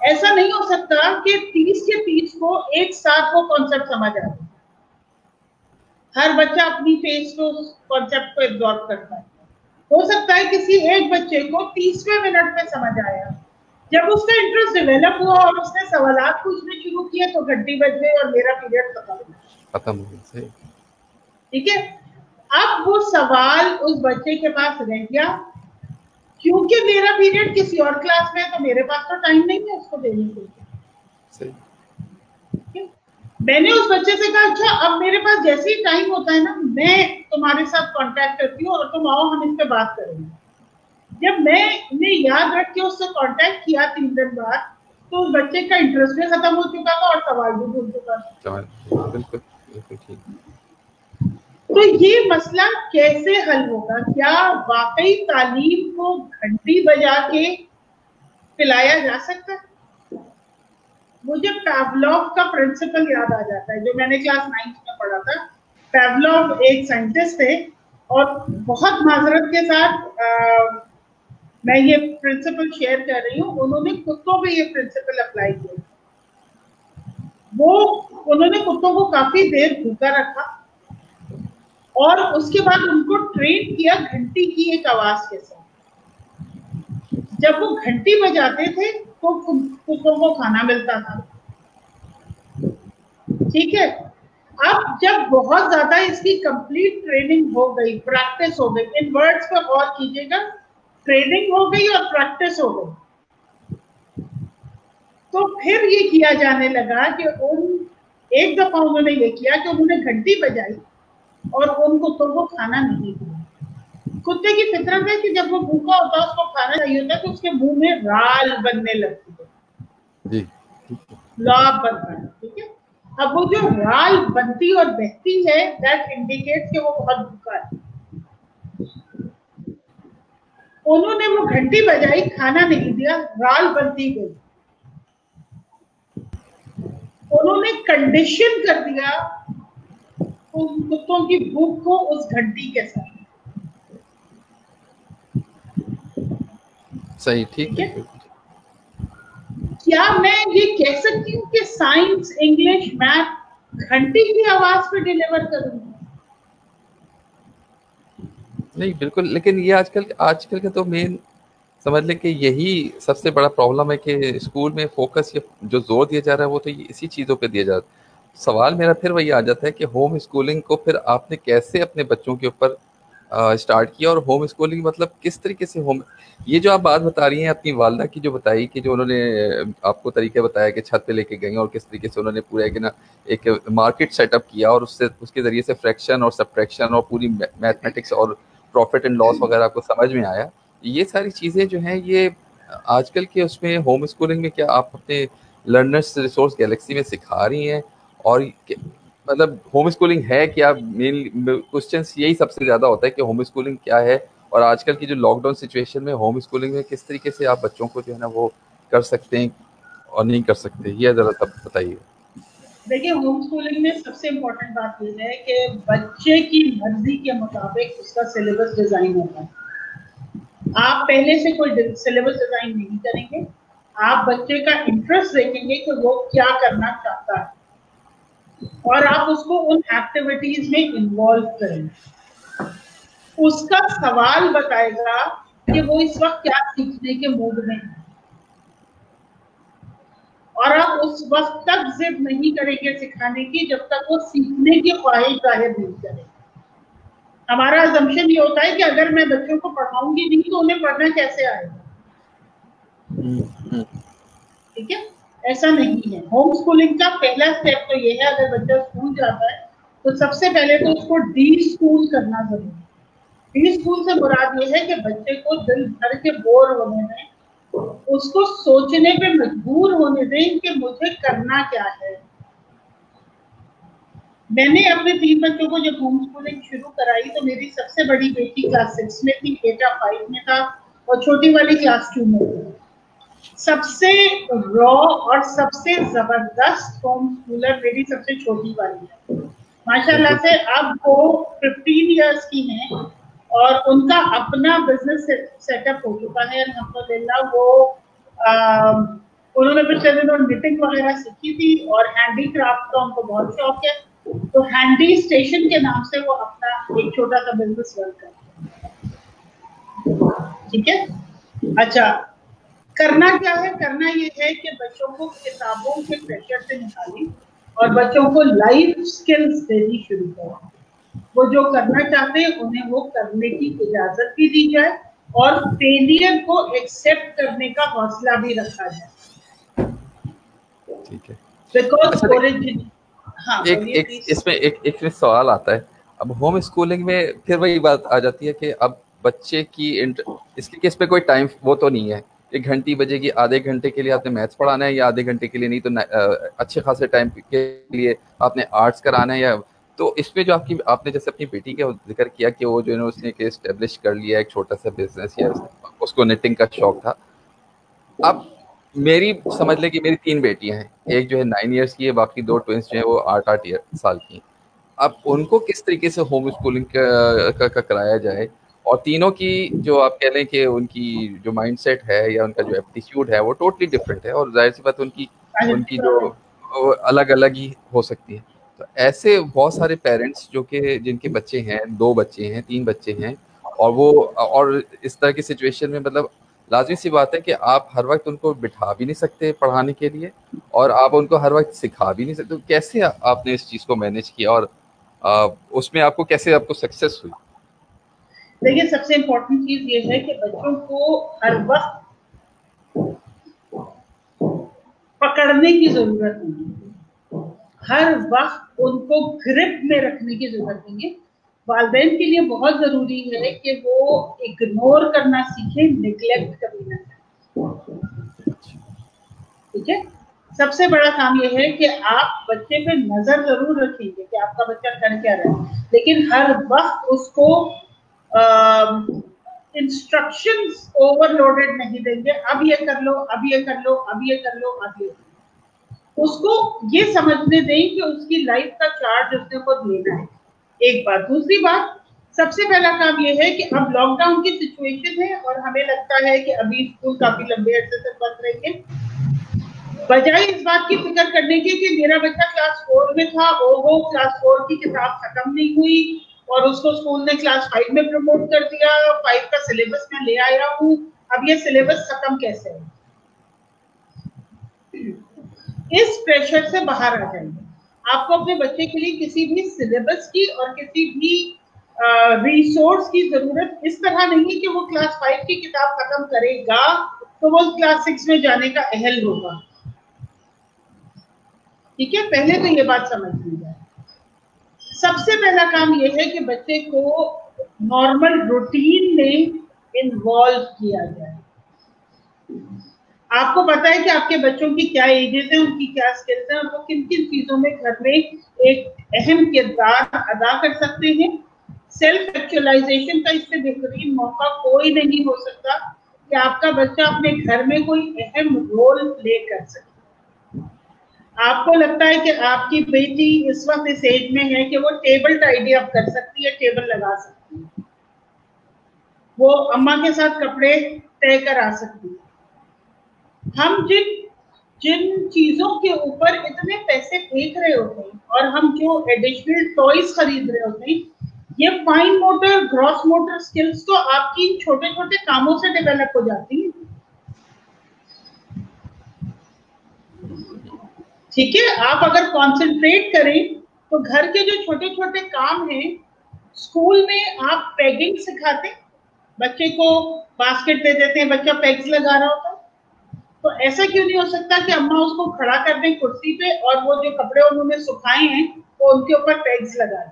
ऐसा नहीं हो सकता कि 30 के 30 को एक साथ वो कॉन्सेप्ट समझ आ जाए। हर बच्चा अपनी फेस को कॉन्सेप्ट को एब्जॉर्ब करता है। हो सकता है किसी एक बच्चे को 30वें मिनट में समझ आया, जब उसका इंटरेस्ट डेवलप हुआ और उसने सवालात पूछने शुरू किए तो घंटी बज गई और मेरा पीरियड खत्म हो गया। ठीक है, अब वो सवाल उस बच्चे के पास रह गया, क्योंकि मेरा पीरियड किसी और क्लास में है तो मेरे पास तो टाइम नहीं है उसको देने के लिए। मैंने उस बच्चे से कहा, अच्छा अब मेरे पास जैसे ही टाइम होता है ना, मैं तुम्हारे साथ कांटेक्ट करती हूँ और तुम आओ, हम इस पे बात करेंगे। जब मैंने याद रख के उससे कांटेक्ट किया 3 दिन बाद, तो उस बच्चे का इंटरेस्ट भी खत्म हो चुका था और सवाल भी भूल चुका था। बिल्कुल ठीक। तो ये मसला कैसे हल होगा? क्या वाकई तालीम को घंटी बजा के पिलाया जा सकता है? मुझे पैवलोव का प्रिंसिपल याद आ जाता है, जो मैंने क्लास 9th में पढ़ा था। पैवलोव एक साइंटिस्ट थे और बहुत माजरत के साथ मैं ये प्रिंसिपल शेयर कर रही हूँ, उन्होंने कुत्तों पे ये प्रिंसिपल अप्लाई किया। उन्होंने कुत्तों को काफी देर भूखा रखा और उसके बाद उनको ट्रेन किया घंटी की एक आवाज के साथ। जब वो घंटी बजाते थे तो कुत्तों को खाना मिलता था। ठीक है, अब जब बहुत ज्यादा इसकी कंप्लीट ट्रेनिंग हो गई, प्रैक्टिस हो गई, इन वर्ड्स पर गौर कीजिएगा, ट्रेनिंग हो गई और प्रैक्टिस हो गई, तो फिर ये किया जाने लगा कि एक दफा उन्होंने ये किया कि उन्होंने घंटी बजाई और उन कुत्तों को खाना नहीं दिया। कुत्ते की फितरत है कि जब वो भूखा होता है, उसको खाना चाहिए होता है, तो उसके मुंह में राल बनने लगती है जी, लाभ बनता है। ठीक है, अब वो जो राल बनती और बहती है, दैट इंडिकेट्स कि वो बहुत भूखा है। उन्होंने वो घंटी बजाई, खाना नहीं दिया, राल बनती गई। उन्होंने कंडीशन कर दिया उन कुत्तों की भूख को उस घंटी के साथ। सही, ठीक है। क्या मैं ये कह सकती हूँ कि साइंस, इंग्लिश, मैथ घंटी की आवाज पे डिलीवर करूंगी? नहीं, बिल्कुल, लेकिन ये आजकल का तो मेन समझ लें कि यही सबसे बड़ा प्रॉब्लम है कि स्कूल में फोकस ये जो जोर दिया जा रहा है वो तो इसी चीज़ों पे दिया जा रहा है। सवाल मेरा फिर वही आ जाता है कि होम स्कूलिंग को फिर आपने कैसे अपने बच्चों के ऊपर स्टार्ट किया, और होम स्कूलिंग मतलब किस तरीके से ये जो आप बात बता रही हैं अपनी वालदा की जो बताई कि जो उन्होंने आपको तरीके बताया कि छत पे लेके गए और किस तरीके से उन्होंने पूरा एक मार्केट सेटअप किया और उसके ज़रिए से फ्रैक्शन और सब्ट्रैक्शन और पूरी मैथमेटिक्स और प्रॉफिट एंड लॉस वगैरह आपको समझ में आया। ये सारी चीज़ें जो हैं ये आजकल के उसमें होम स्कूलिंग में क्या आप अपने लर्नर्स रिसोर्स गैलेक्सी में सिखा रही हैं? और मतलब होम स्कूलिंग है क्या? मेन क्वेश्चन यही सबसे ज़्यादा होता है कि होम स्कूलिंग क्या है, और आजकल की जो लॉकडाउन सिचुएशन में होम स्कूलिंग में किस तरीके से आप बच्चों को जो है ना वो कर सकते हैं और नहीं कर सकते, ये ज़रा सब बताइए। देखिए, होम स्कूलिंग में सबसे इम्पोर्टेंट बात ये है कि बच्चे की मर्जी के मुताबिक उसका सिलेबस डिजाइन होता है। आप पहले से कोई सिलेबस डिजाइन नहीं करेंगे, आप बच्चे का इंटरेस्ट देखेंगे कि वो क्या करना चाहता है और आप उसको उन एक्टिविटीज में इन्वॉल्व करेंगे। उसका सवाल बताएगा कि वो इस वक्त क्या सीखने के मूड में है, और आप उस वक्त तक जिद नहीं करेंगे सिखाने की जब तक वो सीखने की ख्वाहिश जाहिर नहीं करे। हमारा अजम्पशन ये होता है कि अगर मैं बच्चों को पढ़ाऊंगी नहीं तो उन्हें पढ़ना कैसे आएगा। ठीक है, ऐसा नहीं है। होम स्कूलिंग का पहला स्टेप तो ये है, अगर बच्चा स्कूल जाता है तो सबसे पहले तो उसको डी स्कूल करना जरूरी है। डी स्कूल से मुराद ये है कि बच्चे को दिल भर के बोर होने में, उसको सोचने पे मजबूर होने दें कि मुझे करना क्या है। मैंने अपने 3 बच्चों को जब होम स्कूलिंग शुरू कराई तो मेरी सबसे बड़ी बेटी क्लास 6 में थी, बेटा 5 में था और छोटी वाली क्लास 2 में थी। सबसे रॉ और सबसे जबरदस्त होम स्कूलर मेरी सबसे छोटी वाली है। माशाल्लाह से अब वो 15 इयर्स की हैं और उनका अपना बिजनेस सेटअप हो चुका है अल्हम्दुलिल्लाह। वो उन्होंने पिछले दिनों निटिंग वगैरह सीखी थी और हैंडीक्राफ्ट का उनको बहुत शौक है, तो हैंडी स्टेशन के नाम से वो अपना एक छोटा सा बिजनेस रन करते हैं। ठीक है, अच्छा करना क्या है? करना ये है कि बच्चों को किताबों के प्रेशर से निकालें और बच्चों को लाइफ स्किल्स देनी शुरू करें। वो जो करना चाहते हैं उन्हें वो करने की इजाजत भी दी जाए और फेलियर को एक्सेप्ट करने का हौसला भी रखा जाए। ठीक है, बिकॉज हाँ, इसमें सवाल आता है। अब होम स्कूलिंग में फिर वही बात आ जाती है कि अब बच्चे की इसके केस पे कोई टाइम वो तो नहीं है, 1 घंटी बजेगी, आधे घंटे के लिए आपने मैथ्स पढ़ाना है या आधे घंटे के लिए नहीं तो अच्छे खासे टाइम के लिए आपने आर्ट्स कराना है। या तो इसमें जो आपने जैसे अपनी बेटी का जिक्र किया कि वो जो है उसने एस्टेब्लिश कर लिया एक छोटा सा बिजनेस या उसको निटिंग का शौक था। अब मेरी समझ ले कि मेरी 3 बेटियां हैं, एक जो है 9 इयर्स की है, बाकी 2 ट्विंस जो है वो 8-8 साल की हैं। अब उनको किस तरीके से होम स्कूलिंग का कराया जाए और तीनों की जो आप कह लें कि उनकी जो माइंडसेट है या उनका जो एप्टीट्यूड है वो टोटली डिफरेंट है और जाहिर सी बात उनकी जो अलग अलग ही हो सकती है। तो ऐसे बहुत सारे पेरेंट्स जो कि जिनके बच्चे हैं, 2 बच्चे हैं, 3 बच्चे हैं और इस तरह की सिचुएशन में मतलब लाज़मी सी बात है कि आप हर वक्त उनको बिठा भी नहीं सकते पढ़ाने के लिए और आप उनको हर वक्त सिखा भी नहीं सकते। तो कैसे आपने इस चीज़ को मैनेज किया और उसमें आपको सक्सेस हुई? देखिए, सबसे इम्पोर्टेंट चीज ये है कि बच्चों को हर वक्त पकड़ने की जरूरत नहीं है, हर वक्त उनको ग्रिप में रखने की जरूरत नहीं है। वालिदैन के लिए बहुत जरूरी है कि वो इग्नोर करना सीखे, निग्लेक्ट कभी ना करें। ठीक है, सबसे बड़ा काम यह है कि आप बच्चे पे नजर जरूर रखेंगे कि आपका बच्चा कर क्या रहा है, लेकिन हर वक्त उसको इंस्ट्रक्शंस ओवरलोडेड नहीं देंगे। अब ये कर लो, अब ये कर लो, अब ये कर लो, अब ये कर लो। उसको ये समझने दें कि उसकी लाइफ का चार्ज उसने को लेना है। एक बात। दूसरी बात, सबसे पहला काम यह है कि अब लॉकडाउन की सिचुएशन है और हमें लगता है कि अभी स्कूल काफी लंबे अरसे तक बंद रहेंगे। बजाय इस बात की फिक्र करने की कि मेरा बच्चा क्लास 4 में था और वो क्लास 4 की किताब खत्म नहीं हुई और उसको स्कूल ने क्लास 5 में प्रमोट कर दिया, 5 का सिलेबस में ले आया हूँ, अब ये सिलेबस खत्म कैसे है? इस प्रेशर से बाहर आ जाएंगे। आपको अपने बच्चे के लिए किसी भी सिलेबस की और किसी भी रिसोर्स की जरूरत इस तरह नहीं है कि वो क्लास 5 की किताब खत्म करेगा तो वो क्लास 6 में जाने का अहल होगा। ठीक है, पहले तो ये बात समझ लीजिए। सबसे पहला काम ये है कि बच्चे को नॉर्मल रूटीन में इन्वॉल्व किया जाए। आपको पता है कि आपके बच्चों की क्या एजेस हैं, उनकी क्या स्किल्स हैं और वो किन किन चीजों में घर में एक अहम किरदार अदा कर सकते हैं। सेल्फ एक्चुअलाइजेशन का इससे बेहतरीन मौका कोई नहीं हो सकता कि आपका बच्चा अपने घर में कोई अहम रोल प्ले कर सके। आपको लगता है कि आपकी बेटी इस वक्त इस एज में है कि वो टेबल टाइडी अप कर सकती है, टेबल लगा सकती है, वो अम्मा के साथ कपड़े तय कर आ सकती है। हम जिन चीजों के ऊपर इतने पैसे फेंक रहे होते हैं और हम जो एडिशनल टॉयज खरीद रहे होते हैं, ये fine motor, gross motor skills तो आपकी छोटे छोटे कामों से डेवलप हो जाती है। ठीक है, आप अगर कॉन्सेंट्रेट करें तो घर के जो छोटे छोटे काम हैं, स्कूल में आप पेगिंग सिखाते, बच्चे को बास्केट दे देते हैं, बच्चा पेग्स लगा रहा होता है, तो ऐसा क्यों नहीं हो सकता कि अम्मा उसको खड़ा कर दें कुर्सी पे और वो जो कपड़े उन्होंने सुखाए हैं वो उनके ऊपर पेग्स लगा दें?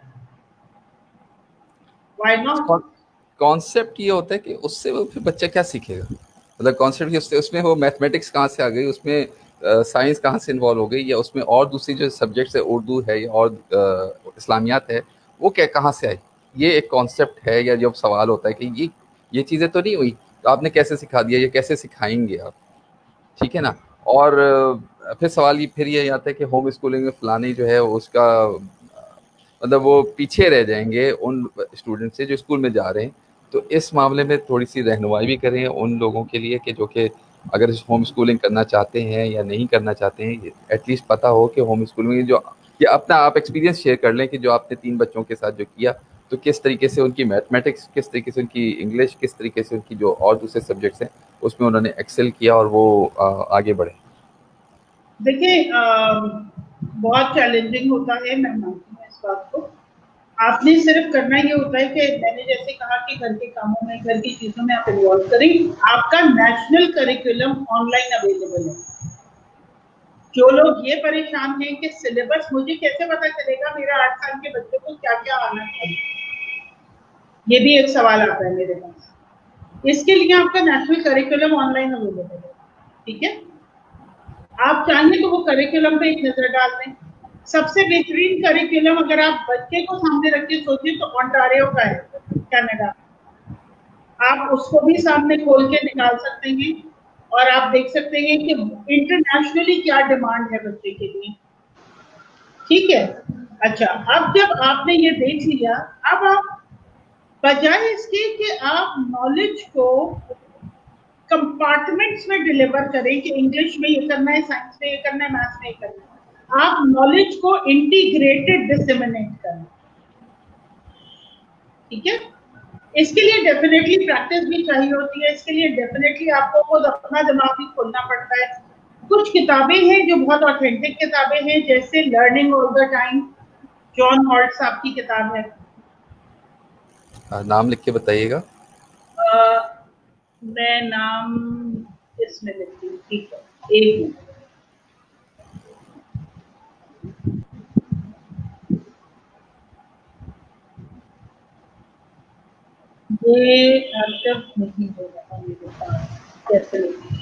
Why not? कॉन्सेप्ट ये होता है कि उससे वो फिर बच्चा क्या सीखेगा, मतलब कॉन्सेप्ट कि उसमें वो मैथमेटिक्स कहाँ से आ गई, उसमें साइंस कहाँ से इन्वॉल्व हो गई, या उसमें और दूसरी जो सब्जेक्ट्स है, उर्दू है या और इस्लामियात है, वो क्या कहाँ से आई, ये एक कॉन्सेप्ट है। या जब सवाल होता है कि ये चीज़ें तो नहीं हुई, तो आपने कैसे सिखा दिया, ये कैसे सिखाएंगे आप, ठीक है ना। और फिर सवाल ये फिर ये आता है कि होम स्कूलिंग में फलानी जो है उसका मतलब वो पीछे रह जाएंगे उन स्टूडेंट से जो स्कूल में जा रहे हैं। तो इस मामले में थोड़ी सी रहनुमाई भी करें उन लोगों के लिए कि जो कि अगर होम स्कूलिंग करना चाहते हैं या नहीं करना चाहते हैं, एटलीस्ट पता हो कि होम स्कूलिंग जो, या अपना आप एक्सपीरियंस शेयर कर लें कि जो आपने 3 बच्चों के साथ जो किया, तो किस तरीके से उनकी मैथमेटिक्स, किस तरीके से उनकी इंग्लिश, किस तरीके से उनकी जो और दूसरे सब्जेक्ट्स हैं उसमें उन्होंने एक्सेल किया और वो आगे बढ़े। देखिए, बहुत चैलेंजिंग होता है, मैं मानती हूँ इस बात को। आपने सिर्फ करना ये होता है कि मैंने जैसे कहा कि घर के कामों में, घर की चीजों में आप इन्वॉल्व करें। आपका नेशनल करिकुलम ऑनलाइन अवेलेबल है। जो लोग ये परेशान हैं कि सिलेबस, मुझे कैसे पता चलेगा मेरा 8 साल के बच्चे को क्या क्या आना चाहिए, ये भी एक सवाल आता है मेरे पास। इसके लिए आपका नेशनल करिकुलम ऑनलाइन अवेलेबल है, ठीक है। आप चाहें तो वो करिकुलम पे एक नजर डाल दें। सबसे बेहतरीन करिकुलम अगर आप बच्चे को सामने रख के सोचें तो ओंटारियो का है, कनाडा। आप उसको भी सामने खोल के निकाल सकते हैं और आप देख सकते हैं कि इंटरनेशनली क्या डिमांड है बच्चे के लिए, ठीक है। अच्छा, अब जब आपने ये देख लिया, अब आप बजाय इसके कि आप नॉलेज को कंपार्टमेंट्स में डिलीवर करें कि इंग्लिश में ये करना है, साइंस में ये करना है, मैथ्स में ये करना है, आप नॉलेज को इंटीग्रेटेड डिसेमिनेट करें, ठीक है। इसके लिए डेफिनेटली प्रैक्टिस भी चाहिए होती है, इसके लिए डेफिनेटली आपको खुद अपना दिमाग भी खोलना पड़ता है। कुछ किताबें हैं जो बहुत ऑथेंटिक किताबें हैं, जैसे learning all the time, John halt साहब की किताब है। नाम लिख के बताइएगा। मैं नाम इसमें लिखती हूँ, ठीक है, एक मिनट। ये अब नहीं हो रहा मेरे पास, कैसे लिखूं?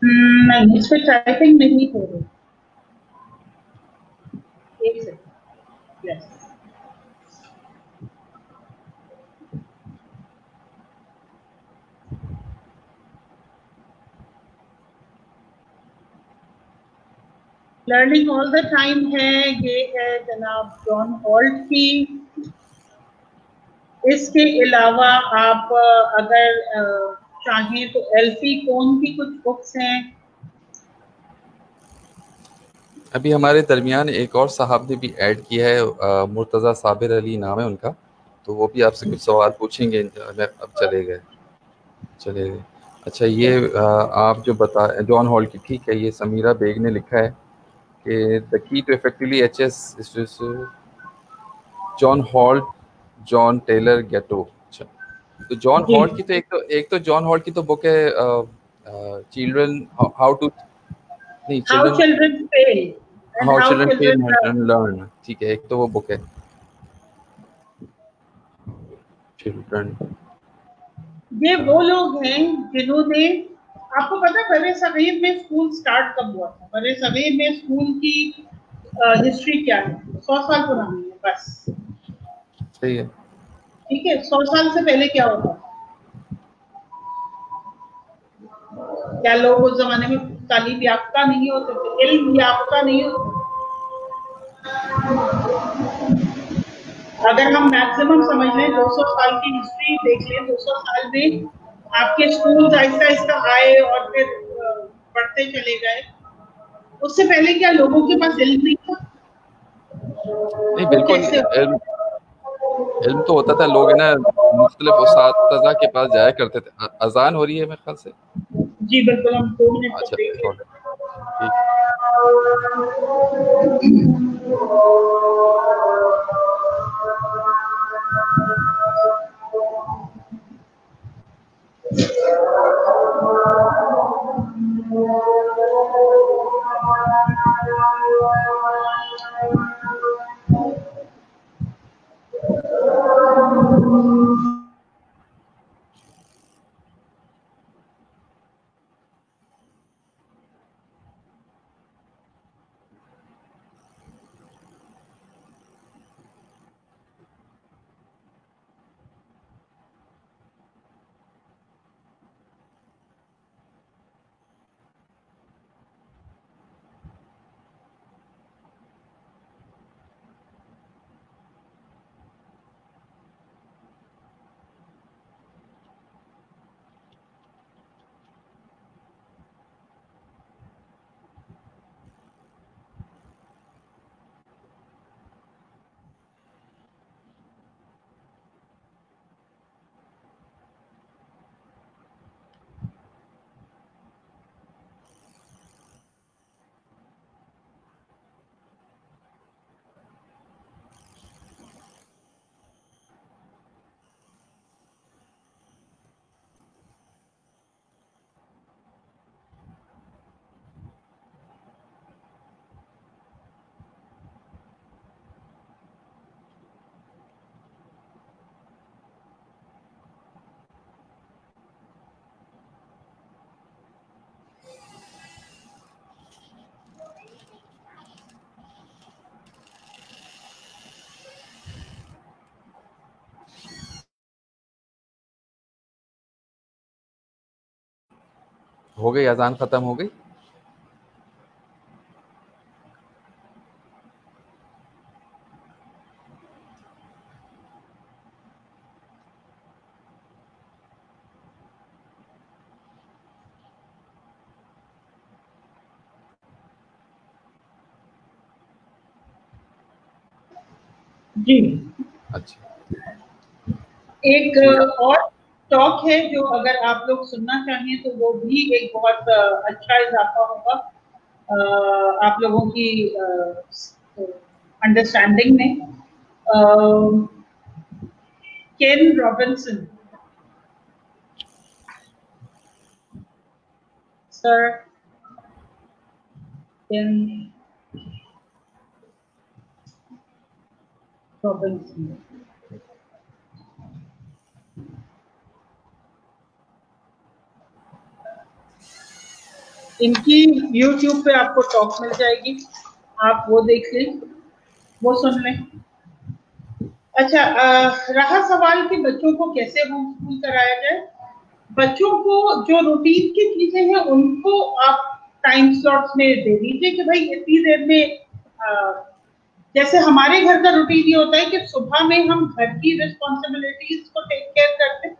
नहीं, इस पे टाइपिंग नहीं हो रही। एक second, yes. Learning all the time है, ये है जनाब जॉन हॉल्ट की। इसके अलावा आप अगर चाहें तो एल्फी कोन की कुछ बुक्स हैं। अभी हमारे दरमियान एक और साहब ने भी ऐड किया है, मुर्तज़ा साबिर अली नाम है उनका, तो वो भी आपसे कुछ सवाल पूछेंगे। अब चले गए। अच्छा, ये आप जो बता जॉन हॉल की, ठीक है, ये समीरा बेग ने लिखा है कि द की टू इफेक्टिवली एचएस John Holt, John Taylor Gatto. अच्छा, तो जॉन हॉल्ट की तो एक तो जॉन हॉल्ट की तो बुक है चिल्ड्रन हाउ टू, नहीं, children fail and how how children children fail and learn, ठीक है, एक तो वो बुक है चिल्ड्रन। ये वो लोग हैं जिन्होंने, आपको पता है बड़े सगीर में स्कूल स्टार्ट कब हुआ था? बड़े सगीर में स्कूल की हिस्ट्री क्या है? 100 साल पुरानी है बस, सही है। ठीक है। 100 साल से पहले क्या होता था? क्या लोग उस जमाने में तालीम याफ्ता नहीं होते थे, इल्म याफ्ता नहीं होते? अगर हम मैक्सिमम समझ लें 200 साल की हिस्ट्री देख लें, 200 साल में आपके स्कूल आहिस्ता आहिस्ता आए और फिर बढ़ते चले गए। उससे पहले क्या लोगों के पास इल्म नहीं था? नहीं, वो बिल्कुल कैसे? इल्म तो होता था, लोग है ना मुख्तलिफ उस्ताज़ा के पास जाया करते थे। अजान हो रही है मेरे ख्याल से। जी बिल्कुल, हम 2 मिनट तक अच्छा देख थोड़ा, लेते ठीक है। हो गई, अजान खत्म हो गई। जी। अच्छा एक जी। और टॉक है जो अगर आप लोग सुनना चाहें तो वो भी एक बहुत अच्छा इजाफा होगा आप लोगों की अंडरस्टैंडिंग में। केन रॉबिन्सन सर, केन रॉबिन्सन, इनकी YouTube पे आपको टॉक मिल जाएगी, आप वो देख लें, वो सुन लें। अच्छा, रहा सवाल कि बच्चों को कैसे होम स्कूल कराया जाए। बच्चों को जो रूटीन की चीजें हैं उनको आप टाइम स्लॉट्स में दे दीजिए कि भाई इतनी देर में जैसे हमारे घर का रूटीन ये होता है कि सुबह में हम घर की रिस्पॉन्सिबिलिटीज को टेक केयर करते हैं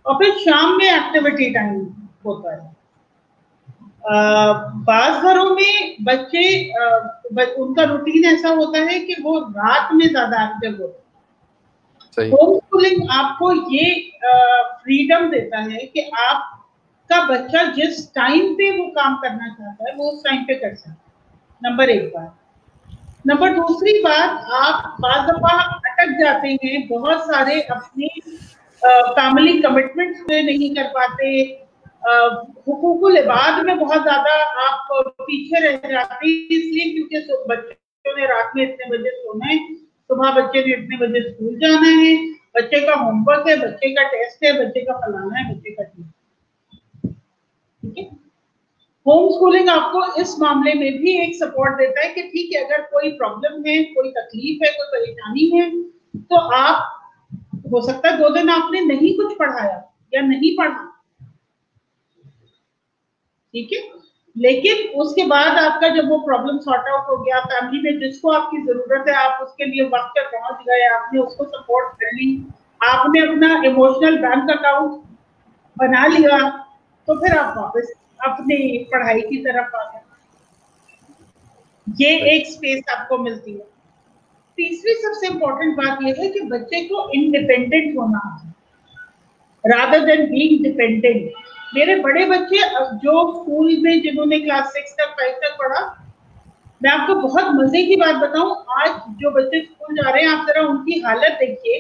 और फिर शाम में एक्टिविटी टाइम होता है। बाज घरों में बच्चे उनका रूटीन ऐसा होता है कि वो रात में ज्यादा एक्टिव होते हैं। होम स्कूलिंग आपको ये फ्रीडम देता है कि आपका बच्चा जिस टाइम पे वो काम करना चाहता है वो उस टाइम पे कर सकता है। नंबर 1 बात। नंबर दूसरी बात, आप बाज़ दफा अटक जाते हैं, बहुत सारे अपने फैमिली कमिटमेंट्स पूरे नहीं कर पाते, हुकूकुल इबाद में बहुत ज्यादा आप पीछे रह जाते हैं, इसलिए क्योंकि बच्चों ने रात में इतने बजे सोना है, सुबह बच्चे ने इतने बजे स्कूल जाना है, बच्चे का होमवर्क है, बच्चे का टेस्ट है, बच्चे का फलाना है, बच्चे का ठीक है। होम स्कूलिंग आपको इस मामले में भी एक सपोर्ट देता है कि ठीक है, अगर कोई प्रॉब्लम है, कोई तकलीफ है, कोई परेशानी है, तो आप हो सकता है 2 दिन आपने नहीं कुछ पढ़ाया या नहीं पढ़ा, ठीक है, लेकिन उसके बाद आपका जब वो प्रॉब्लम सॉर्ट आउट हो गया, फैमिली में जिसको आपकी जरूरत है आप उसके लिए वक्त पे पहुंच गए, आपने उसको सपोर्ट कर ली, आपने अपना इमोशनल बैंक अकाउंट बना लिया, तो फिर आप वापस अपनी पढ़ाई की तरफ आ गए। ये एक स्पेस आपको मिलती है। तीसरी सबसे इम्पोर्टेंट बात यह है कि बच्चे को इंडिपेंडेंट होना रादर देन बीइंग डिपेंडेंट। मेरे बड़े बच्चे जो स्कूल में जिन्होंने क्लास 6 तक 5 तक पढ़ा, मैं आपको बहुत मजे की बात बताऊं, आज जो बच्चे स्कूल जा रहे हैं आप जरा उनकी हालत देखिए।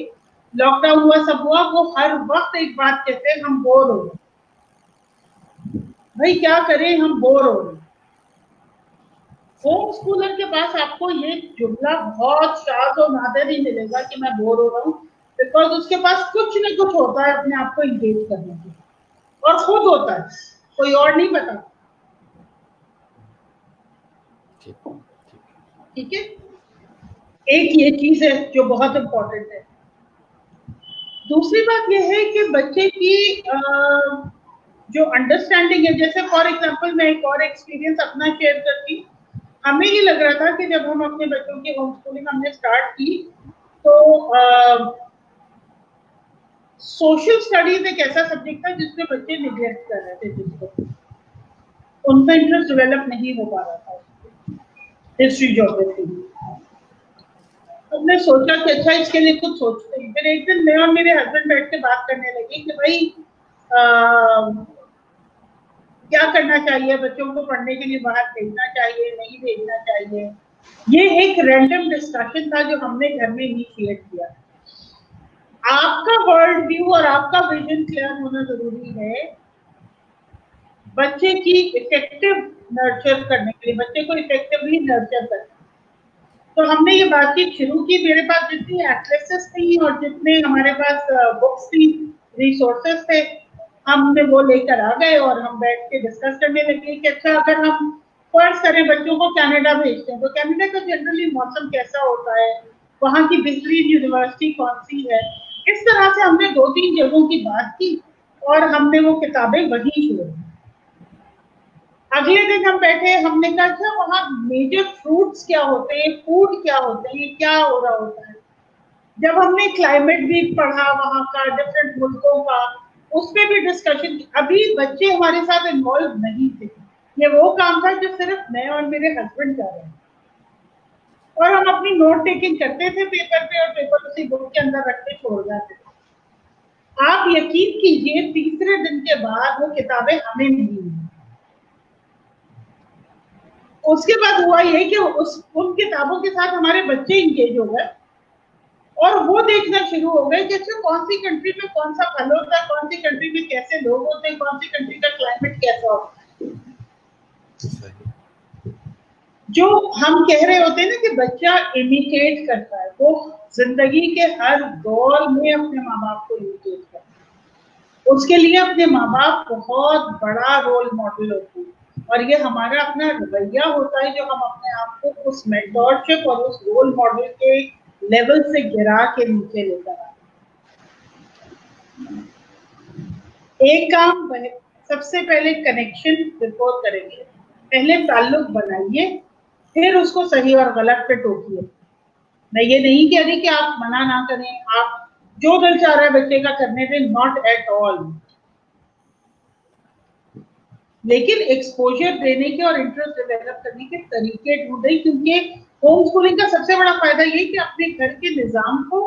लॉकडाउन हुआ सब हुआ, वो हर वक्त एक बात कहते हैं, हम बोर हो रहे। भाई क्या करें, हम बोर हो रहे। होम स्कूलर के पास आपको ये जुमला बहुत शाद और नादर ही मिलेगा कि मैं बोर हो रहा हूँ, बिकॉज उसके पास कुछ न कुछ होता है अपने आप को इंगेज करने के, और खुद होता है, कोई और नहीं पता। ठीक है, एक ये चीज है जो बहुत इंपॉर्टेंट है। दूसरी बात यह है कि बच्चे की जो अंडरस्टैंडिंग है, जैसे फॉर एग्जांपल मैं एक और एक्सपीरियंस अपना शेयर करती हूँ। हमें ये लग रहा था कि जब हम अपने बच्चों की होम स्कूलिंग हमने स्टार्ट की तो सोशल स्टडीज एक ऐसा सब्जेक्ट था जिसमें बच्चे निग्लेक्ट कर रहे थे, जिसको उनका इंटरेस्ट डेवलप नहीं हो पा रहा था, हिस्ट्री ज्योग्राफी। हमने सोचा कि अच्छा इसके लिए कुछ सोचते हैं। फिर एक दिन मैं और मेरे हस्बैंड बैठ के बात करने लगे कि भाई क्या करना चाहिए, बच्चों को पढ़ने के लिए बाहर भेजना चाहिए, नहीं भेजना चाहिए। ये एक रैंडम डिस्कशन था जो हमने घर में इनिशिएट किया। आपका वर्ल्ड व्यू और आपका विजन क्लियर होना जरूरी है बच्चे की इफेक्टिव नर्चर करने के लिए, बच्चे को इफेक्टिवली नर्चर करने। तो हमने ये बातचीत शुरू की। मेरे पास जितनी एक्सेसेस थी और जितने हमारे पास बुक्स थी, रिसोर्सेस थे, हमने वो लेकर आ गए और हम बैठ के डिस्कस करने लगे कि अच्छा अगर हम फर्स्ट करें बच्चों को कनाडा भेजते हैं तो कनाडा का जनरली मौसम कैसा होता है, वहाँ की बेहतरीन यूनिवर्सिटी कौन सी है। इस तरह से हमने 2-3 जगहों की बात की और हमने वो किताबें वहीं छोड़ी। अगले दिन हम बैठे, हमने कहा अच्छा वहाँ मेजर फ्रूट्स क्या होते हैं, फूड क्या होते हैं, क्या हो रहा होता है। जब हमने क्लाइमेट भी पढ़ा वहाँ का, डिफरेंट मुल्कों का, उस पर भी डिस्कशन की। अभी बच्चे हमारे साथ इन्वॉल्व नहीं थे, ये वो काम था जो सिर्फ मैं और मेरे हस्बैंड कर रहे हैं, और हम अपनी नोट टेकिंग करते थे पेपर पे और पेपर उसी बुक के अंदर रख के छोड़ जाते थे। आप यकीन कीजिए तीसरे दिन के बाद वो किताबें हमें नहीं मिली। उसके बाद हुआ ये कि उन किताबों के साथ हमारे बच्चे इंगेज हो गए और वो देखना शुरू हो गए कि अच्छा कौन सी कंट्री में कौन सा फल होता है, कौन सी कंट्री में कैसे लोग होते हैं, कौन सी कंट्री का क्लाइमेट कैसा होता है। जो हम कह रहे होते हैं ना कि बच्चा इमिटेट करता है, वो जिंदगी के हर दौर में अपने माँ बाप को इमिटेट करता है। उसके लिए अपने माँ बाप बहुत बड़ा रोल मॉडल होते हैं, और ये हमारा अपना रवैया होता है जो हम अपने आप को उस मेंटरशिप और उस रोल मॉडल के लेवल से गिरा के नीचे लेकर आते। एक काम सबसे पहले कनेक्शन रिपोर्ट करेंगे, पहले ताल्लुक बनाइए, फिर उसको सही और गलत पे टोकिए। मैं ये नहीं कह रही कि आप मना ना करें, आप जो दिल चाह रहा है बच्चे का करने दें, नॉट एट ऑल, लेकिन एक्सपोजर देने के और इंटरेस्ट डेवलप करने के तरीके ढूंढे। क्योंकि होम स्कूलिंग का सबसे बड़ा फायदा ये कि अपने घर के निजाम को,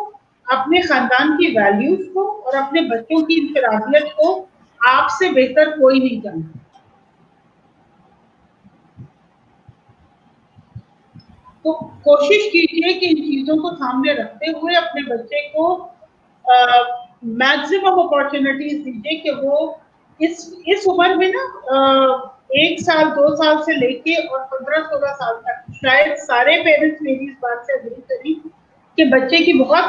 अपने खानदान की वैल्यूज को और अपने बच्चों की इंफरादियत को आपसे बेहतर कोई नहीं जानता। तो कोशिश कीजिए कि इन चीजों को सामने रखते हुए अपने बच्चे को मैक्सिमम अपॉर्चुनिटीज दीजिए कि वो इस उम्र में ना 1 साल 2 साल से लेके और 15-16 साल तक, शायद सारे पेरेंट्स मेरी इस बात से एग्री करें कि बच्चे की बहुत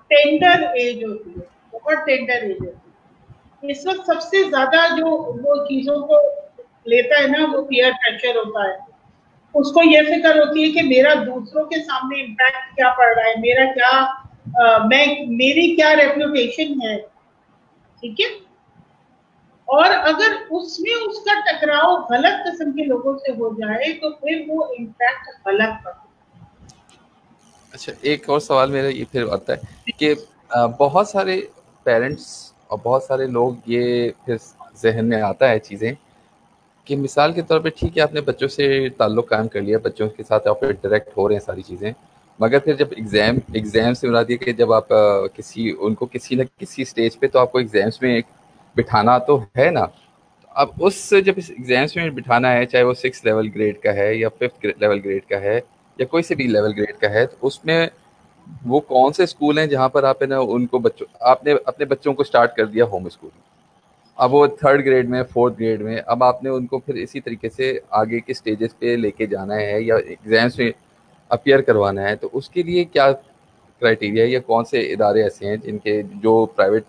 टेंडर एज होती है, बहुत टेंडर एज होती है। इस वक्त सबसे ज्यादा जो वो चीजों को लेता है ना, वो पीयर प्रेशर होता है। उसको ये फिक्र होती है कि मेरा दूसरों के सामने इम्पैक्ट क्या पड़ रहा है, मेरा क्या मेरी क्या रेपुटेशन है, ठीक है। और अगर उसमें उसका टकराव गलत किस्म के लोगों से हो जाए तो फिर वो इम्पैक्ट गलत पड़ता है। अच्छा, एक और सवाल मेरा ये फिर आता है कि बहुत सारे पेरेंट्स और बहुत सारे लोग ये फिर जहन में आता है चीज़ें कि मिसाल के तौर पे ठीक है आपने बच्चों से ताल्लुक़ कायम कर लिया, बच्चों के साथ आप डायरेक्ट हो रहे हैं सारी चीज़ें, मगर फिर जब एग्जाम से मुराद ये कि जब आप उनको किसी न किसी स्टेज पे तो आपको एग्जाम्स में बिठाना तो है ना। अब उस जब इस एग्जाम्स में बिठाना है, चाहे वो 6 लेवल ग्रेड का है या 5th लेवल ग्रेड का है या कोई से भी लेवल ग्रेड का है, तो उसमें वो कौन से स्कूल हैं जहाँ पर आप है ना उनको बच्चों आपने अपने बच्चों को स्टार्ट कर दिया होम स्कूलिंग। अब वो 3rd ग्रेड में 4th ग्रेड में, अब आपने उनको फिर इसी तरीके से आगे के स्टेजेस पे लेके जाना है या एग्जाम्स में अपीयर करवाना है, तो उसके लिए क्या क्राइटेरिया है या कौन से इदारे ऐसे हैं जिनके जो प्राइवेट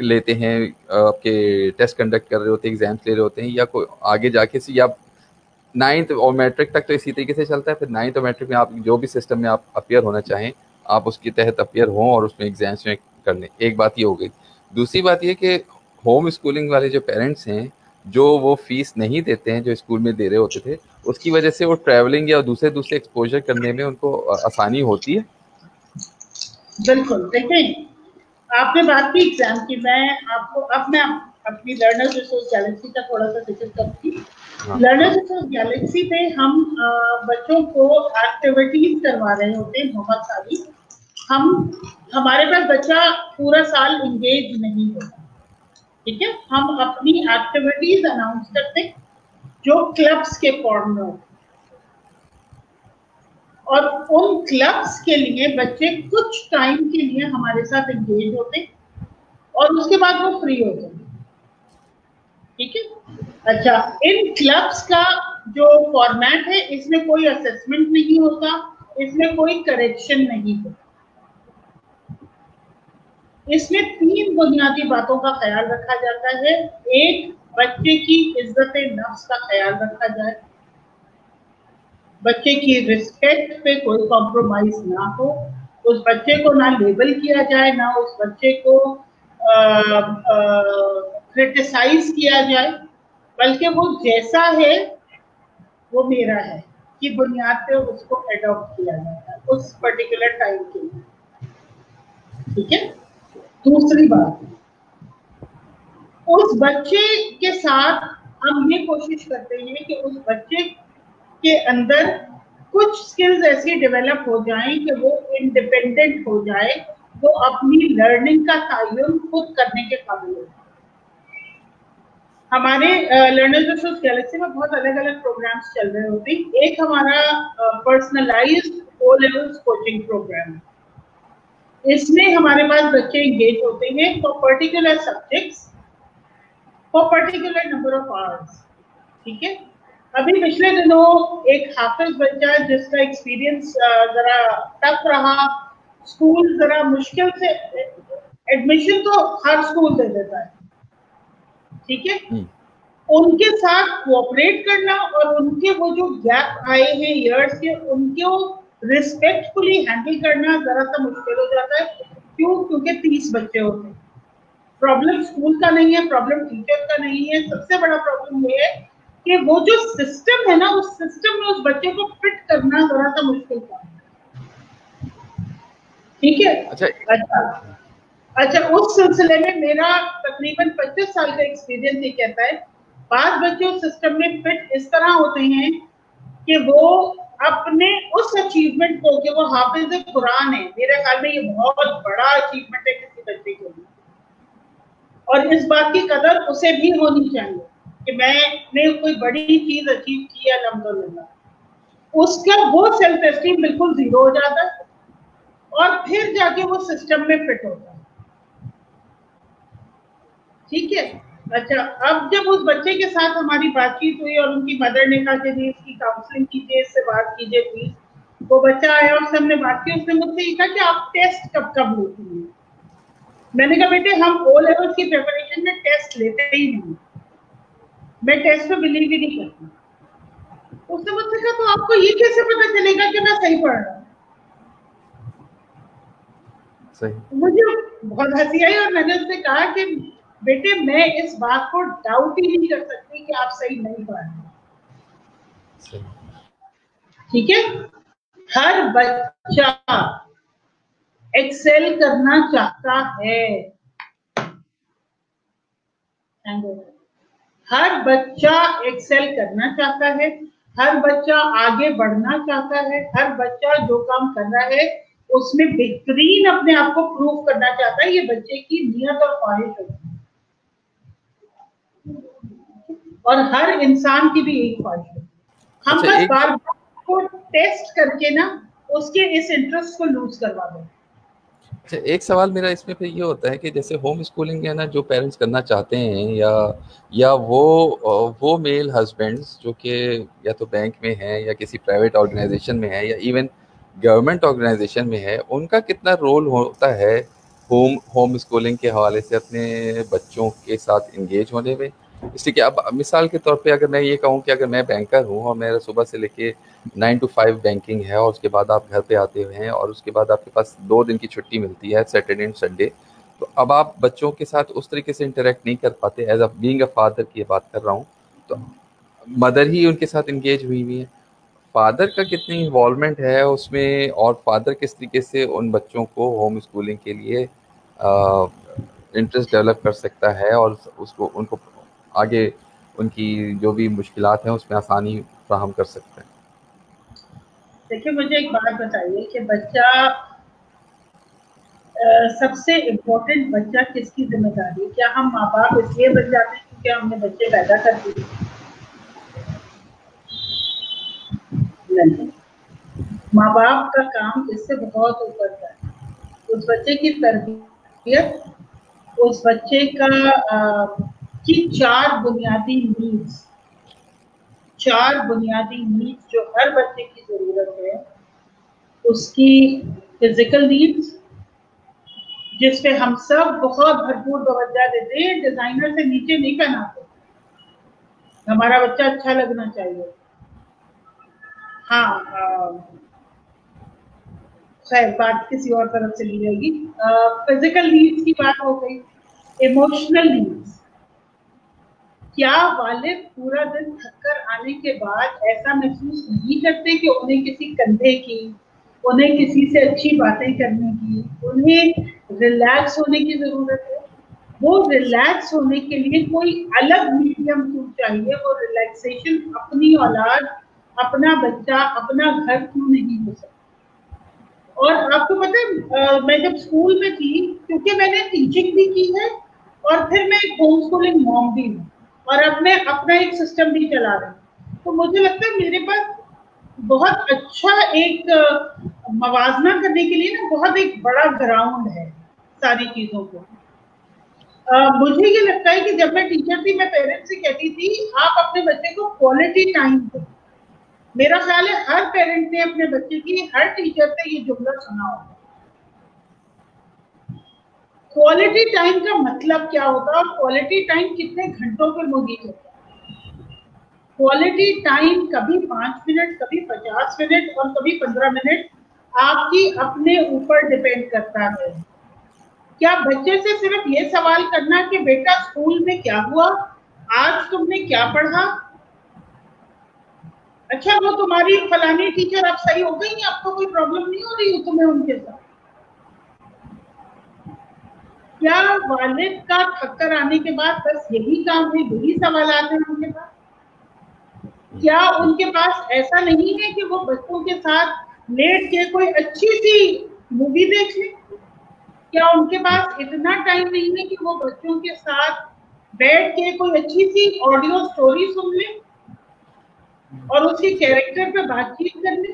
लेते हैं, आपके टेस्ट कंडक्ट कर रहे होते हैं, एग्जाम्स ले रहे होते हैं, या कोई आगे जाके से, या 9th और मैट्रिक तक तो इसी तरीके से चलता है, फिर 9th और मैट्रिक में आप जो भी सिस्टम में आप अपीयर होना चाहें आप उसके तहत अपीयर हों और उसमें एग्जाम्स में कर लें। एक बात ये हो गई। दूसरी बात ये कि होम स्कूलिंग वाले जो पेरेंट्स हैं, जो वो फीस नहीं देते हैं जो स्कूल में दे रहे होते थे, उसकी वजह से वो ट्रैवलिंग या दूसरे एक्सपोजर करने में उनको आसानी होती है। बिल्कुल, देखिए आपने बात की एग्जाम की, मैं अपनी लर्नर्स रिसोर्स गैलेक्सी का थोड़ा सा जिक्र करती हूँ। लर्नर्स रिसोर्स गैलेक्सी पे हम बच्चों को एक्टिविटीज करवा रहे होते हैं बहुत सारी। हमारे पास बच्चा पूरा साल इंगेज नहीं होता, ठीक है। हम अपनी एक्टिविटीज अनाउंस करते हैं जो क्लब्स के फॉर्म में होते, और उन क्लब्स के लिए बच्चे कुछ टाइम के लिए हमारे साथ एंगेज होते और उसके बाद वो फ्री होते हैं, ठीक है। अच्छा, इन क्लब्स का जो फॉर्मेट है, इसमें कोई असेसमेंट नहीं होता, इसमें कोई करेक्शन नहीं होता। इसमें 3 बुनियादी बातों का ख्याल रखा जाता है। एक, बच्चे की इज्जत नफ्स का ख्याल रखा जाए, बच्चे की रिस्पेक्ट पे कोई कॉम्प्रोमाइज ना हो, उस बच्चे को ना लेबल किया जाए, ना उस बच्चे को क्रिटिसाइज किया जाए, बल्कि वो जैसा है वो मेरा है की बुनियाद पे उसको एडॉप्ट किया जाता है उस पर्टिकुलर टाइम के लिए, ठीक है। दूसरी बात, उस बच्चे के साथ हम ये कोशिश करते हैं कि उस बच्चे के अंदर कुछ स्किल्स ऐसी डेवलप हो जाएं कि वो इंडिपेंडेंट हो जाए, वो अपनी लर्निंग का तायुन खुद करने के काबिल हो। हमारे लर्नर्स रिसोर्स गैलेक्सी में बहुत अलग अलग प्रोग्राम्स चल रहे होते हैं। एक हमारा personalised O levels coaching program है। इसमें हमारे पास बच्चे एंगेज होते हैं for particular subjects for particular number of hours, ठीक है। अभी पिछले दिनों एक हाफिज बच्चा जिसका एक्सपीरियंस जरा टफ रहा, स्कूल जरा मुश्किल से, एडमिशन तो हर स्कूल दे देता है, ठीक है, उनके साथ कोऑपरेट करना और उनके वो जो गैप आए हैं ईयर्स के, उनको रिस्पेक्टफुली हैंडल करना जरा सा मुश्किल हो जाता है। क्यों? क्योंकि 30 बच्चे होते हैं। प्रॉब्लम स्कूल का नहीं है, प्रॉब्लम टीचर का नहीं है, सबसे बड़ा प्रॉब्लम ये है कि वो जो सिस्टम है ना, उस सिस्टम में उस बच्चे को फिट करना जरा सा मुश्किल था, ठीक है। अच्छा, उस सिलसिले में मेरा तकरीबन 25 साल का एक्सपीरियंस ये कहता है, बाद बच्चे उस सिस्टम में फिट इस तरह होते हैं कि वो अपने उस अचीवमेंट को, कि वो हाफिज कुरान है, मेरे ख्याल में ये बहुत बड़ा अचीवमेंट है किसी बच्चे के लिए, और इस बात की कदर उसे भी होनी चाहिए कि मैंने कोई बड़ी चीज अचीव की है अल्हम्दुलिल्लाह। उसका वो सेल्फ एस्टीम बिल्कुल जीरो हो जाता है और फिर जाके वो सिस्टम में फिट होता है, ठीक है। अच्छा, अब जब उस बच्चे के साथ हमारी बातचीत हुई और उनकी मदर ने कहा कि जी इसकी काउंसलिंग कीजिए, इससे बात कीजिए प्लीज, वो बच्चा आया और हमने बात की। उसने मुझसे ये कहा कि आप टेस्ट कब कब लेती हैं? मैंने कहा बेटे हम ओ लेवल की प्रिपरेशन में टेस्ट लेते ही नहीं, मैं टेस्ट पे बिलीव ही नहीं करती। उसने मुझसे कहा तो आपको ये कैसे पता चलेगा कि मैं सही पढ़ रहा हूँ? मुझे बहुत हंसी आई और मैंने उससे कहा कि बेटे मैं इस बात को डाउट ही नहीं कर सकती कि आप सही नहीं पढ़ रहे, ठीक है। हर बच्चा एक्सेल करना चाहता है, हर बच्चा एक्सेल करना चाहता है, हर बच्चा आगे बढ़ना चाहता है, हर बच्चा जो काम कर रहा है उसमें बेहतरीन अपने आप को प्रूव करना चाहता है। ये बच्चे की नियत और ख्वाहिश होती है, और हर इंसान की भी यही ख्वाहिश होती है। हम बस बार बार को टेस्ट करके ना उसके इस इंटरेस्ट को लूज करवा दें। अच्छा, एक सवाल मेरा इसमें फिर ये होता है कि जैसे होम स्कूलिंग है ना, जो पेरेंट्स करना चाहते हैं, या वो मेल हस्बैंड्स जो कि या तो बैंक में हैं या किसी प्राइवेट ऑर्गेनाइजेशन में है या इवन गवर्नमेंट ऑर्गेनाइजेशन में है, उनका कितना रोल होता है होम स्कूलिंग के हवाले से अपने बच्चों के साथ इंगेज होने में? इसलिए कि अब मिसाल के तौर पे अगर मैं ये कहूँ कि अगर मैं बैंकर हूँ और मेरा सुबह से लेके 9 to 5 बैंकिंग है, और उसके बाद आप घर पे आते हुए हैं, और उसके बाद आपके पास 2 दिन की छुट्टी मिलती है, सैटरडे एंड संडे, तो अब आप बच्चों के साथ उस तरीके से इंटरेक्ट नहीं कर पाते। As a being a father की बात कर रहा हूँ, तो मदर ही उनके साथ इंगेज हुई हुई है। फादर का कितनी इन्वॉल्वमेंट है उसमें, और फादर किस तरीके से उन बच्चों को होम स्कूलिंग के लिए इंटरेस्ट डेवलप कर सकता है और उसको उनको आगे उनकी जो भी मुश्किलात हैं उसमें आसानी फ्राहम कर सकता है? देखिए, मुझे एक बात बताइए कि बच्चा सबसे इम्पोर्टेंट बच्चा किसकी जिम्मेदारी है? क्या हम माँ बाप इसलिए बन जाते हैं क्योंकि हमने बच्चे पैदा कर दिए? नहीं, माँ बाप का काम इससे बहुत ऊपर का है। उस बच्चे की तरबियत, उस बच्चे की चार बुनियादी नीड्स जो हर बच्चे की जरूरत है, उसकी फिजिकल नीड्स जिसपे हम सब बहुत भरपूर तवज्जो देते हैं, डिजाइनर से नीचे नहीं पहनाते, हमारा बच्चा अच्छा लगना चाहिए। हाँ, खैर बात किसी और तरफ से ली जाएगी। फिजिकल नीड्स की बात हो गई। इमोशनल नीड्स, क्या वालिद पूरा दिन थककर आने के बाद ऐसा महसूस नहीं करते कि उन्हें किसी कंधे की, उन्हें किसी से अच्छी बातें करने की, उन्हें रिलैक्स होने की जरूरत है? वो रिलैक्स होने के लिए कोई अलग मीडियम क्यों चाहिए? वो रिलैक्सेशन अपनी औलाद, अपना बच्चा, अपना घर क्यों नहीं हो सकता? और आपको पता है, मैं जब स्कूल में थी, क्योंकि मैंने टीचिंग भी की है और फिर मैं एक होम स्कूलिंग मॉम भी हूँ, और अब मैं अपना एक सिस्टम भी चला रही हूँ, तो मुझे लगता है मेरे पास बहुत अच्छा एक मवाजना करने के लिए ना बहुत एक बड़ा ग्राउंड है सारी चीजों को। मुझे ये लगता है कि जब मैं टीचर थी, मैं पेरेंट्स से कहती थी आप अपने बच्चे को क्वालिटी टाइम दो। मेरा ख्याल है हर पेरेंट ने अपने बच्चे की हर टीचर से ये जुमला सुना होगा। क्वालिटी टाइम का मतलब क्या होता है और क्वालिटी टाइम कितने घंटों पर मुनीज होता है? क्वालिटी टाइम कभी 5 मिनट, कभी 50 मिनट और कभी 15 मिनट आपकी अपने ऊपर डिपेंड करता है। क्या बच्चे से सिर्फ ये सवाल करना कि बेटा स्कूल में क्या हुआ, आज तुमने क्या पढ़ा, अच्छा वो तुम्हारी फलानी टीचर अब सही हो गई, आपको कोई प्रॉब्लम नहीं हो रही हो तुम्हें उनके साथ? क्या वालिद का थककर आने के बाद बस यही काम है, यही सवाल आते हैं उनके पास? क्या उनके पास ऐसा नहीं है कि वो बच्चों के साथ लेट के कोई अच्छी सी मूवी देख ले? क्या उनके पास इतना टाइम नहीं है कि वो बच्चों के साथ बैठ के कोई अच्छी सी ऑडियो स्टोरी सुन ले और उसके कैरेक्टर पे बातचीत कर ले?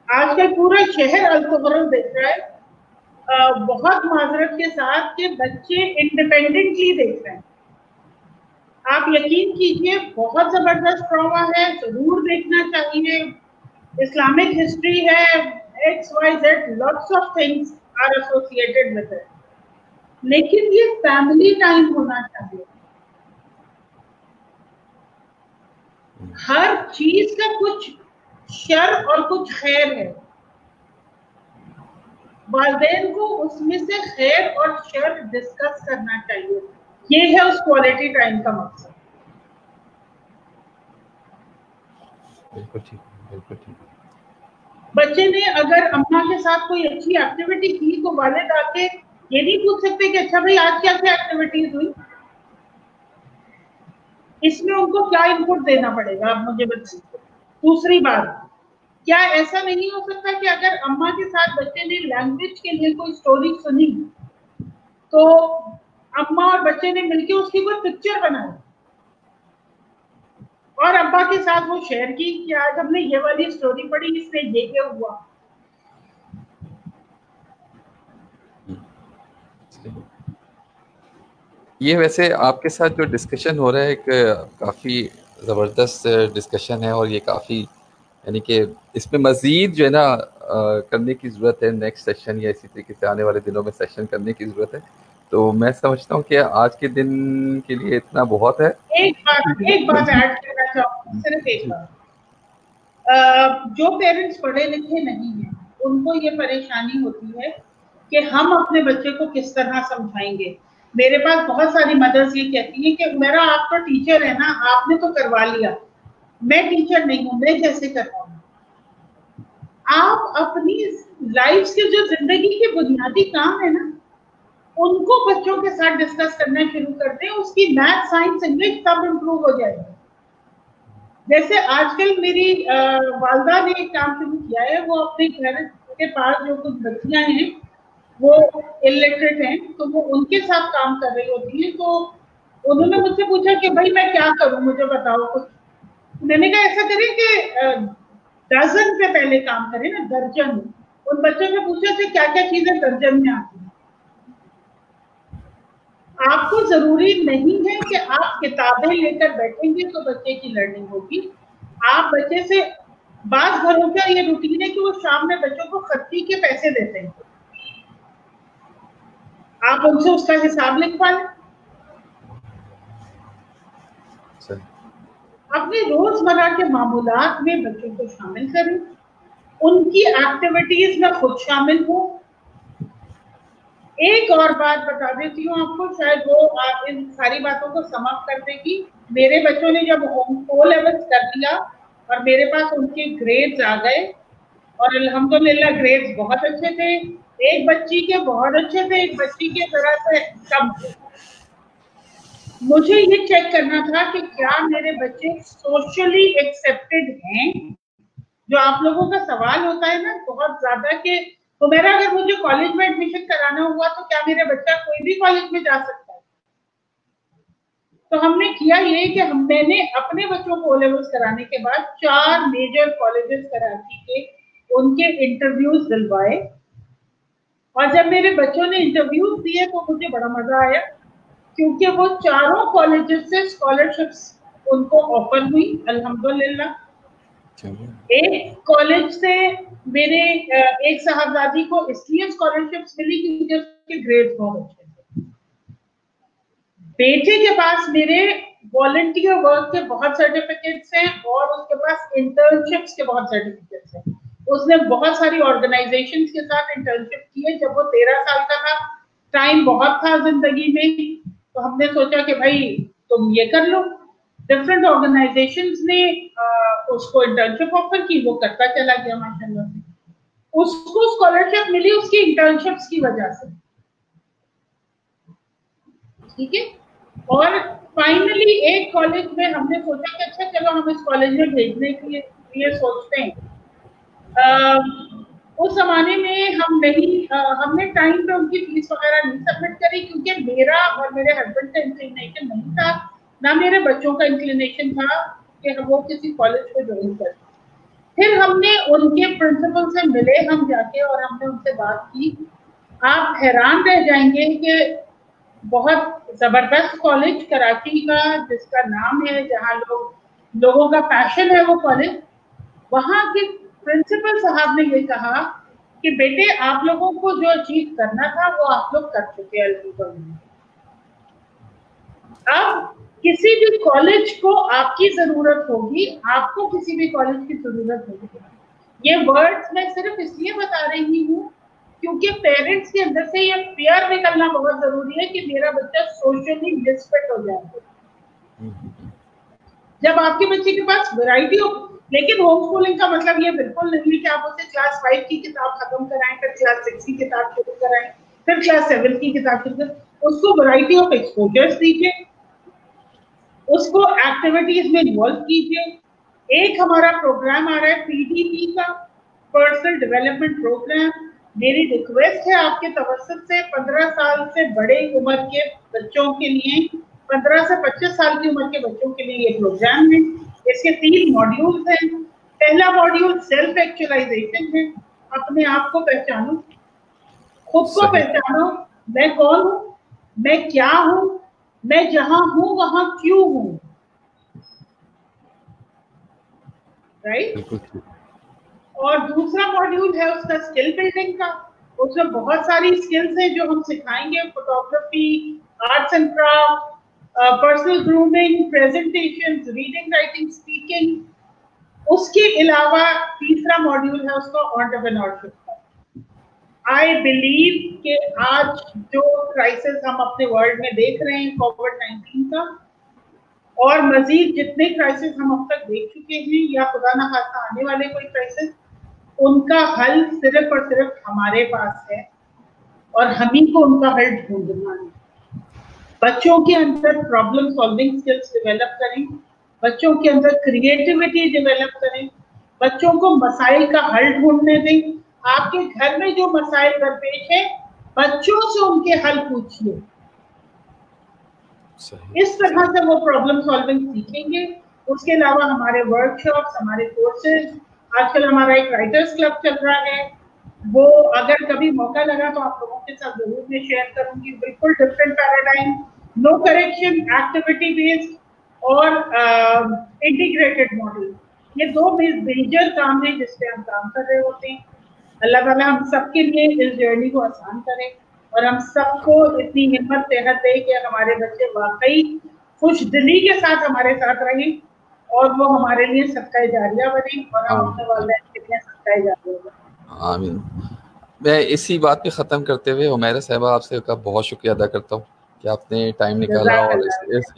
आजकल पूरा शहर अल्कोहल देख रहा है, बहुत माजरत के साथ कि बच्चे इंडिपेंडेंटली देख रहे हैं। आप यकीन कीजिए बहुत जबरदस्त ड्रामा है, जरूर देखना चाहिए। इस्लामिक हिस्ट्री है, XYZ, lots of things are associated with it, लेकिन ये फैमिली टाइम होना चाहिए। हर चीज का कुछ शर और कुछ खैर है, वालिदैन को उसमें से खैर और शर डिस्कस करना चाहिए। ये है उस क्वालिटी टाइम का मकसद। बिल्कुल ठीक, बिल्कुल ठीक। बच्चे ने अगर अम्मा के साथ कोई अच्छी एक्टिविटी की तो वालिद आके ये नहीं पूछ सकते कि अच्छा भाई आज क्या क्या एक्टिविटीज हुई? इसमें उनको क्या इनपुट देना पड़ेगा, आप मुझे बताइए। दूसरी बात, क्या ऐसा नहीं हो सकता कि अगर अम्मा के साथ बच्चे ने लैंग्वेज के लिए कोई स्टोरी सुनी तो अम्मा और बच्चे ने मिलकर उसकी कोई पिक्चर बनाई और अब्बा के साथ वो शेयर की कि आज हमने ये वाली स्टोरी पढ़ी, इसमें ये हुआ। ये वैसे आपके साथ जो डिस्कशन हो रहा है एक काफ़ी ज़बरदस्त डिस्कशन है, और ये काफ़ी यानी कि इसमें मज़ीद जो है ना करने की ज़रूरत है। नेक्स्ट सेशन या इसी तरीके से आने वाले दिनों में सेशन करने की ज़रूरत है। तो मैं समझता हूँ कि आज के दिन के लिए इतना बहुत है। एक बात ऐड करना चाहूँगी, सिर्फ एक बात। जो पेरेंट्स पढ़े लिखे नहीं हैं उनको ये परेशानी होती है कि हम अपने बच्चे को किस तरह समझाएंगे। मेरे पास बहुत सारी मदर्स ये कहती हैं कि मेरा आप तो टीचर है ना, आपने तो करवा लिया, मैं टीचर नहीं हूं, मैं कैसे करवाऊं। आप अपनी लाइफ के जो जिंदगी के बुनियादी काम है ना उनको बच्चों के साथ डिस्कस करना शुरू कर दें, उसकी मैथ साइंस इंग्लिश सब इम्प्रूव हो जाएगी। जैसे आजकल मेरी वालदा ने एक काम शुरू किया है, वो अपने घर के पास जो कुछ बच्चियां हैं वो इलिटरेट हैं, तो वो उनके साथ काम कर रही होती हैं। तो उन्होंने मुझसे पूछा कि भाई मैं क्या करूं, मुझे बताओ कुछ। मैंने कहा ऐसा करें कि डजन पे पहले काम करें ना, दर्जन। उन बच्चों ने पूछा कि क्या क्या चीजें दर्जन में आती हैं। आपको जरूरी नहीं है कि आप किताबें लेकर बैठेंगे तो बच्चे की लर्निंग होगी। आप बच्चे से, बात घरों का ये रूटीन है कि वो शाम में बच्चों को खत्ती के पैसे देते हैं, आप उनसे उसका हिसाब लिखवा लें। अपने रोजमर्रा के मामूलात में बच्चों को शामिल करें, उनकी एक्टिविटीज में खुद शामिल हो। एक और बात बता देती हूँ आपको, शायद वो आप इन सारी बातों को समाप्त कर देगी। मेरे बच्चों ने जब O लेवल्स कर दिया और मेरे पास उनके ग्रेड्स आ गए, और अल्हम्दुलिल्लाह ग्रेड्स बहुत अच्छे थे। एक बच्ची के बहुत अच्छे थे, एक बच्ची के जरा से कम थे। मुझे ये चेक करना था कि क्या मेरे बच्चे सोशली एक्सेप्टेड हैं। जो आप लोगों का सवाल होता है ना बहुत ज्यादा कि तो मेरा अगर मुझे कॉलेज में एडमिशन कराना हुआ तो क्या मेरा बच्चा कोई भी कॉलेज में जा सकता है। तो हमने किया ये कि मैंने अपने बच्चों को O लेवल्स कराने के बाद 4 मेजर कॉलेजेस कराची के उनके इंटरव्यूज दिलवाए, और जब मेरे बच्चों ने इंटरव्यूज दिए तो मुझे बड़ा मजा आया, क्योंकि वो चारों कॉलेजेस से स्कॉलरशिप्स उनको ऑफर हुई अल्हम्दुलिल्लाह। एक कॉलेज से मेरे एक साहबजादी को इसलिए स्कॉलरशिप्स मिली क्योंकि उसके ग्रेड्स बहुत अच्छे थे। बेटे के पास मेरे वॉलंटियर वर्क के बहुत सर्टिफिकेट्स हैं और उसके पास इंटर्नशिप्स के बहुत सर्टिफिकेट्स हैं। उसने बहुत सारी ऑर्गेनाइजेशंस के साथ इंटर्नशिप की है जब वो 13 साल का था। टाइम बहुत था जिंदगी में, तो हमने सोचा कि भाई तुम ये कर लो। डिफरेंट ऑर्गेनाइजेशंस ने उसको इंटर्नशिप ऑफर की, वो करता चला गया माशाल्लाह से। उसको स्कॉलरशिप मिली उसकी इंटर्नशिप्स की वजह से, ठीक है। और फाइनली एक कॉलेज में हमने सोचा कि अच्छा चलो हम इस कॉलेज में भेजने के लिए सोचते हैं। उस जमाने में हम नहीं हमने टाइम पे उनकी फीस वगैरह नहीं सबमिट करी, क्योंकि मेरा और मेरे हस्बैंड का इंक्लिनेशन नहीं था, ना मेरे बच्चों का इंक्लिनेशन था कि वो किसी कॉलेज को ज्वाइन करें। फिर हमने उनके प्रिंसिपल से मिले हम जाके, और हमने उनसे बात की। आप हैरान रह जाएंगे कि बहुत जबरदस्त कॉलेज कराची का जिसका नाम है, जहाँ लोगों का पैशन है वो कॉलेज, वहाँ के प्रिंसिपल साहब ने ये कहा कि बेटे आप लोगों को जो अचीव करना था वो आप लोग कर चुके हैं अल्हम्दुलिल्लाह। अब किसी भी कॉलेज को आपकी जरूरत होगी, आपको किसी भी कॉलेज की जरूरत होगी। ये वर्ड्स मैं सिर्फ इसलिए बता रही हूँ क्योंकि पेरेंट्स के अंदर से ये फियर निकलना बहुत जरूरी है कि मेरा बच्चा सोशली मिसफिट हो जाए। जब आपके बच्चे के पास वैरायटी हो, लेकिन होम स्कूलिंग का मतलब ये बिल्कुल नहीं है कि आप उसे क्लास 5 की किताब खत्म कराएं, फिर क्लास 6 की किताब शुरू कराएं, फिर क्लास 7 की किताब शुरू कराएं। उसको वैरायटी ऑफ एक्सपोजर्स दीजिए। उसको एक्टिविटीज में इन्वॉल्व कीजिए। एक हमारा प्रोग्राम आ रहा है PDP का, पर्सनल डेवलपमेंट प्रोग्राम। मेरी रिक्वेस्ट है आपके तवज्जुह से, 15 साल से बड़े उम्र के बच्चों के लिए, 15 से 25 साल की उम्र के बच्चों के लिए ये प्रोग्राम है। इसके 3 मॉड्यूल्स हैं। पहला मॉड्यूल सेल्फ एक्चुअलाइजेशन है, अपने आप को पहचानो, खुद को पहचानो, मैं कौन हूँ, मैं क्या हूँ, मैं जहां हूं वहां क्यों हूं, राइट। और दूसरा मॉड्यूल है उसका स्किल बिल्डिंग का। उसमें बहुत सारी स्किल्स हैं जो हम सिखाएंगे, photography, arts and craft, personal grooming, presentation, reading, writing, speaking. उसके अलावा तीसरा मॉड्यूल है उसका एंटरप्रेन्योरशिप का। आई बिलीव कि आज जो क्राइसिस हम अपने वर्ल्ड में देख रहे हैं कोविड-19 का, और मजीद जितने क्राइसिस हम अब तक देख चुके हैं या खुदा ना खास्ता आने वाले कोई क्राइसिस, उनका हल सिर्फ और सिर्फ हमारे पास है और हम ही को उनका हल ढूंढना है। बच्चों के अंदर प्रॉब्लम सॉल्विंग स्किल्स डेवलप करें, बच्चों के अंदर क्रिएटिविटी डेवलप करें, बच्चों को मसाइल का हल ढूंढने दें। आपके घर में जो मसाइल दरपेश है, बच्चों से उनके हल पूछिए। इस तरह से वो प्रॉब्लम सॉल्विंग सीखेंगे। उसके अलावा हमारे वर्कशॉप्स, हमारे कोर्सेज, आजकल हमारा एक राइटर्स क्लब चल रहा है, वो अगर कभी मौका लगा तो आप लोगों के साथ जरूर मैं शेयर करूंगी। बिल्कुल different paradigm, no correction, activity based और इंटीग्रेटेड मॉडल। ये 2 मेजर काम है जिस पे हम काम कर रहे होते हैं। अल्लाह ताला हम सबके लिए इस जर्नी को आसान करे और हम सबको इतनी हिम्मत सेहत दे कि हमारे बच्चे वाकई खुश दिली के साथ हमारे साथ रहें और वो हमारे लिए सदका जारिया बने और हम अपने वालिदैन के लिए सदका जारिया बने। आमीन। मैं इसी बात पे ख़त्म करते हुए हुमैरा साहिबा आपसे का बहुत शुक्रिया अदा करता हूँ कि आपने टाइम निकाला और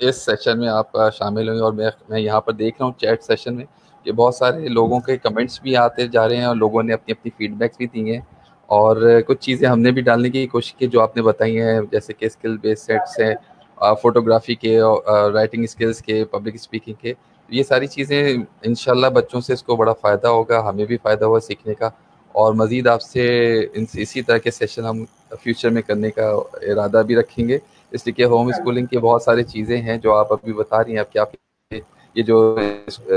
इस सेशन में आप शामिल हुई। और मैं यहाँ पर देख रहा हूँ चैट सेशन में कि बहुत सारे लोगों के कमेंट्स भी आते जा रहे हैं और लोगों ने अपनी अपनी फीडबैक्स भी दी हैं और कुछ चीज़ें हमने भी डालने की कोशिश की जो आपने बताई हैं, जैसे कि स्किल बेस्ड सेट्स हैं, फोटोग्राफी के, राइटिंग स्किल्स के, पब्लिक स्पीकिंग के। ये सारी चीज़ें इंशाल्लाह बच्चों से इसको बड़ा फ़ायदा होगा, हमें भी फ़ायदा होगा सीखने का। और मज़ीद आपसे इसी तरह के सेशन हम फ्यूचर में करने का इरादा भी रखेंगे, इसलिए कि होम स्कूलिंग की बहुत सारी चीज़ें हैं जो आप अभी बता रही हैं। अब क्या ये जो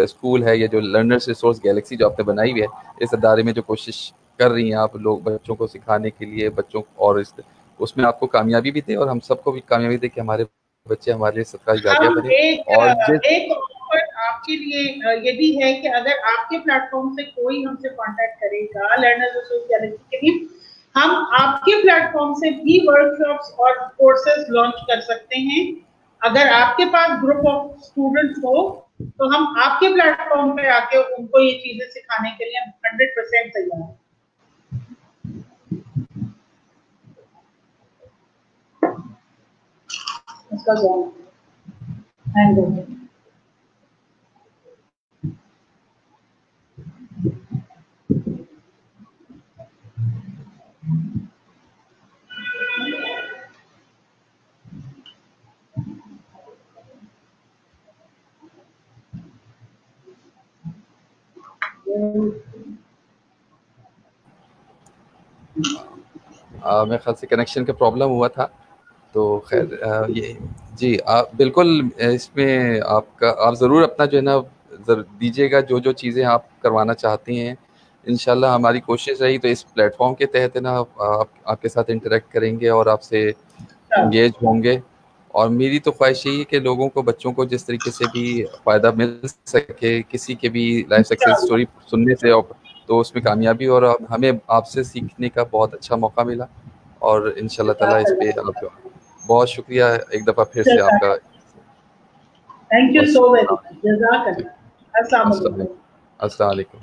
स्कूल है, ये जो लर्नर्स रिसोर्स गैलेक्सी जो आपने बनाई हुई है, इस अदारे में जो कोशिश कर रही हैं आप लोग बच्चों को सिखाने के लिए, बच्चों और उसमें आपको कामयाबी भी दे और हम सबको भी कामयाबी दे कि हमारे बच्चे हमारे लिए सदका जारिया बने। एक ऑफर आपके लिए ये भी है कि अगर आपके प्लेटफॉर्म से कोई हमसे कांटेक्ट करेगा लर्नर्स रिसोर्स गैलेक्सी के लिए, हम आपके प्लेटफॉर्म से भी वर्कशॉप्स और कोर्सेज लॉन्च कर सकते हैं। अगर आपके पास ग्रुप ऑफ स्टूडेंट्स हो तो हम आपके प्लेटफॉर्म पे आके उनको ये चीजें सिखाने के लिए 100% तैयार हैं। इसका हैंग हो गया। मेरे ख्याल से कनेक्शन का प्रॉब्लम हुआ था, तो खैर ये जी आप बिल्कुल इसमें आप ज़रूर अपना जो है ना दीजिएगा जो जो चीज़ें आप करवाना चाहती हैं। इंशाल्लाह हमारी कोशिश रही तो इस प्लेटफॉर्म के तहत ना आपके साथ इंटरेक्ट करेंगे और आपसे इंगेज होंगे। और मेरी तो ख्वाहिश यही है कि लोगों को, बच्चों को जिस तरीके से भी फ़ायदा मिल सके किसी के भी लाइफ सक्सेस स्टोरी सुनने से, तो उसमें कामयाबी और हमें आपसे सीखने का बहुत अच्छा मौका मिला। और इंशाल्लाह ताला इस पे आपका बहुत शुक्रिया एक दफ़ा फिर से आपका। Thank you so much. जज़ाकल्लाह। अस्सलाम वालेकुम।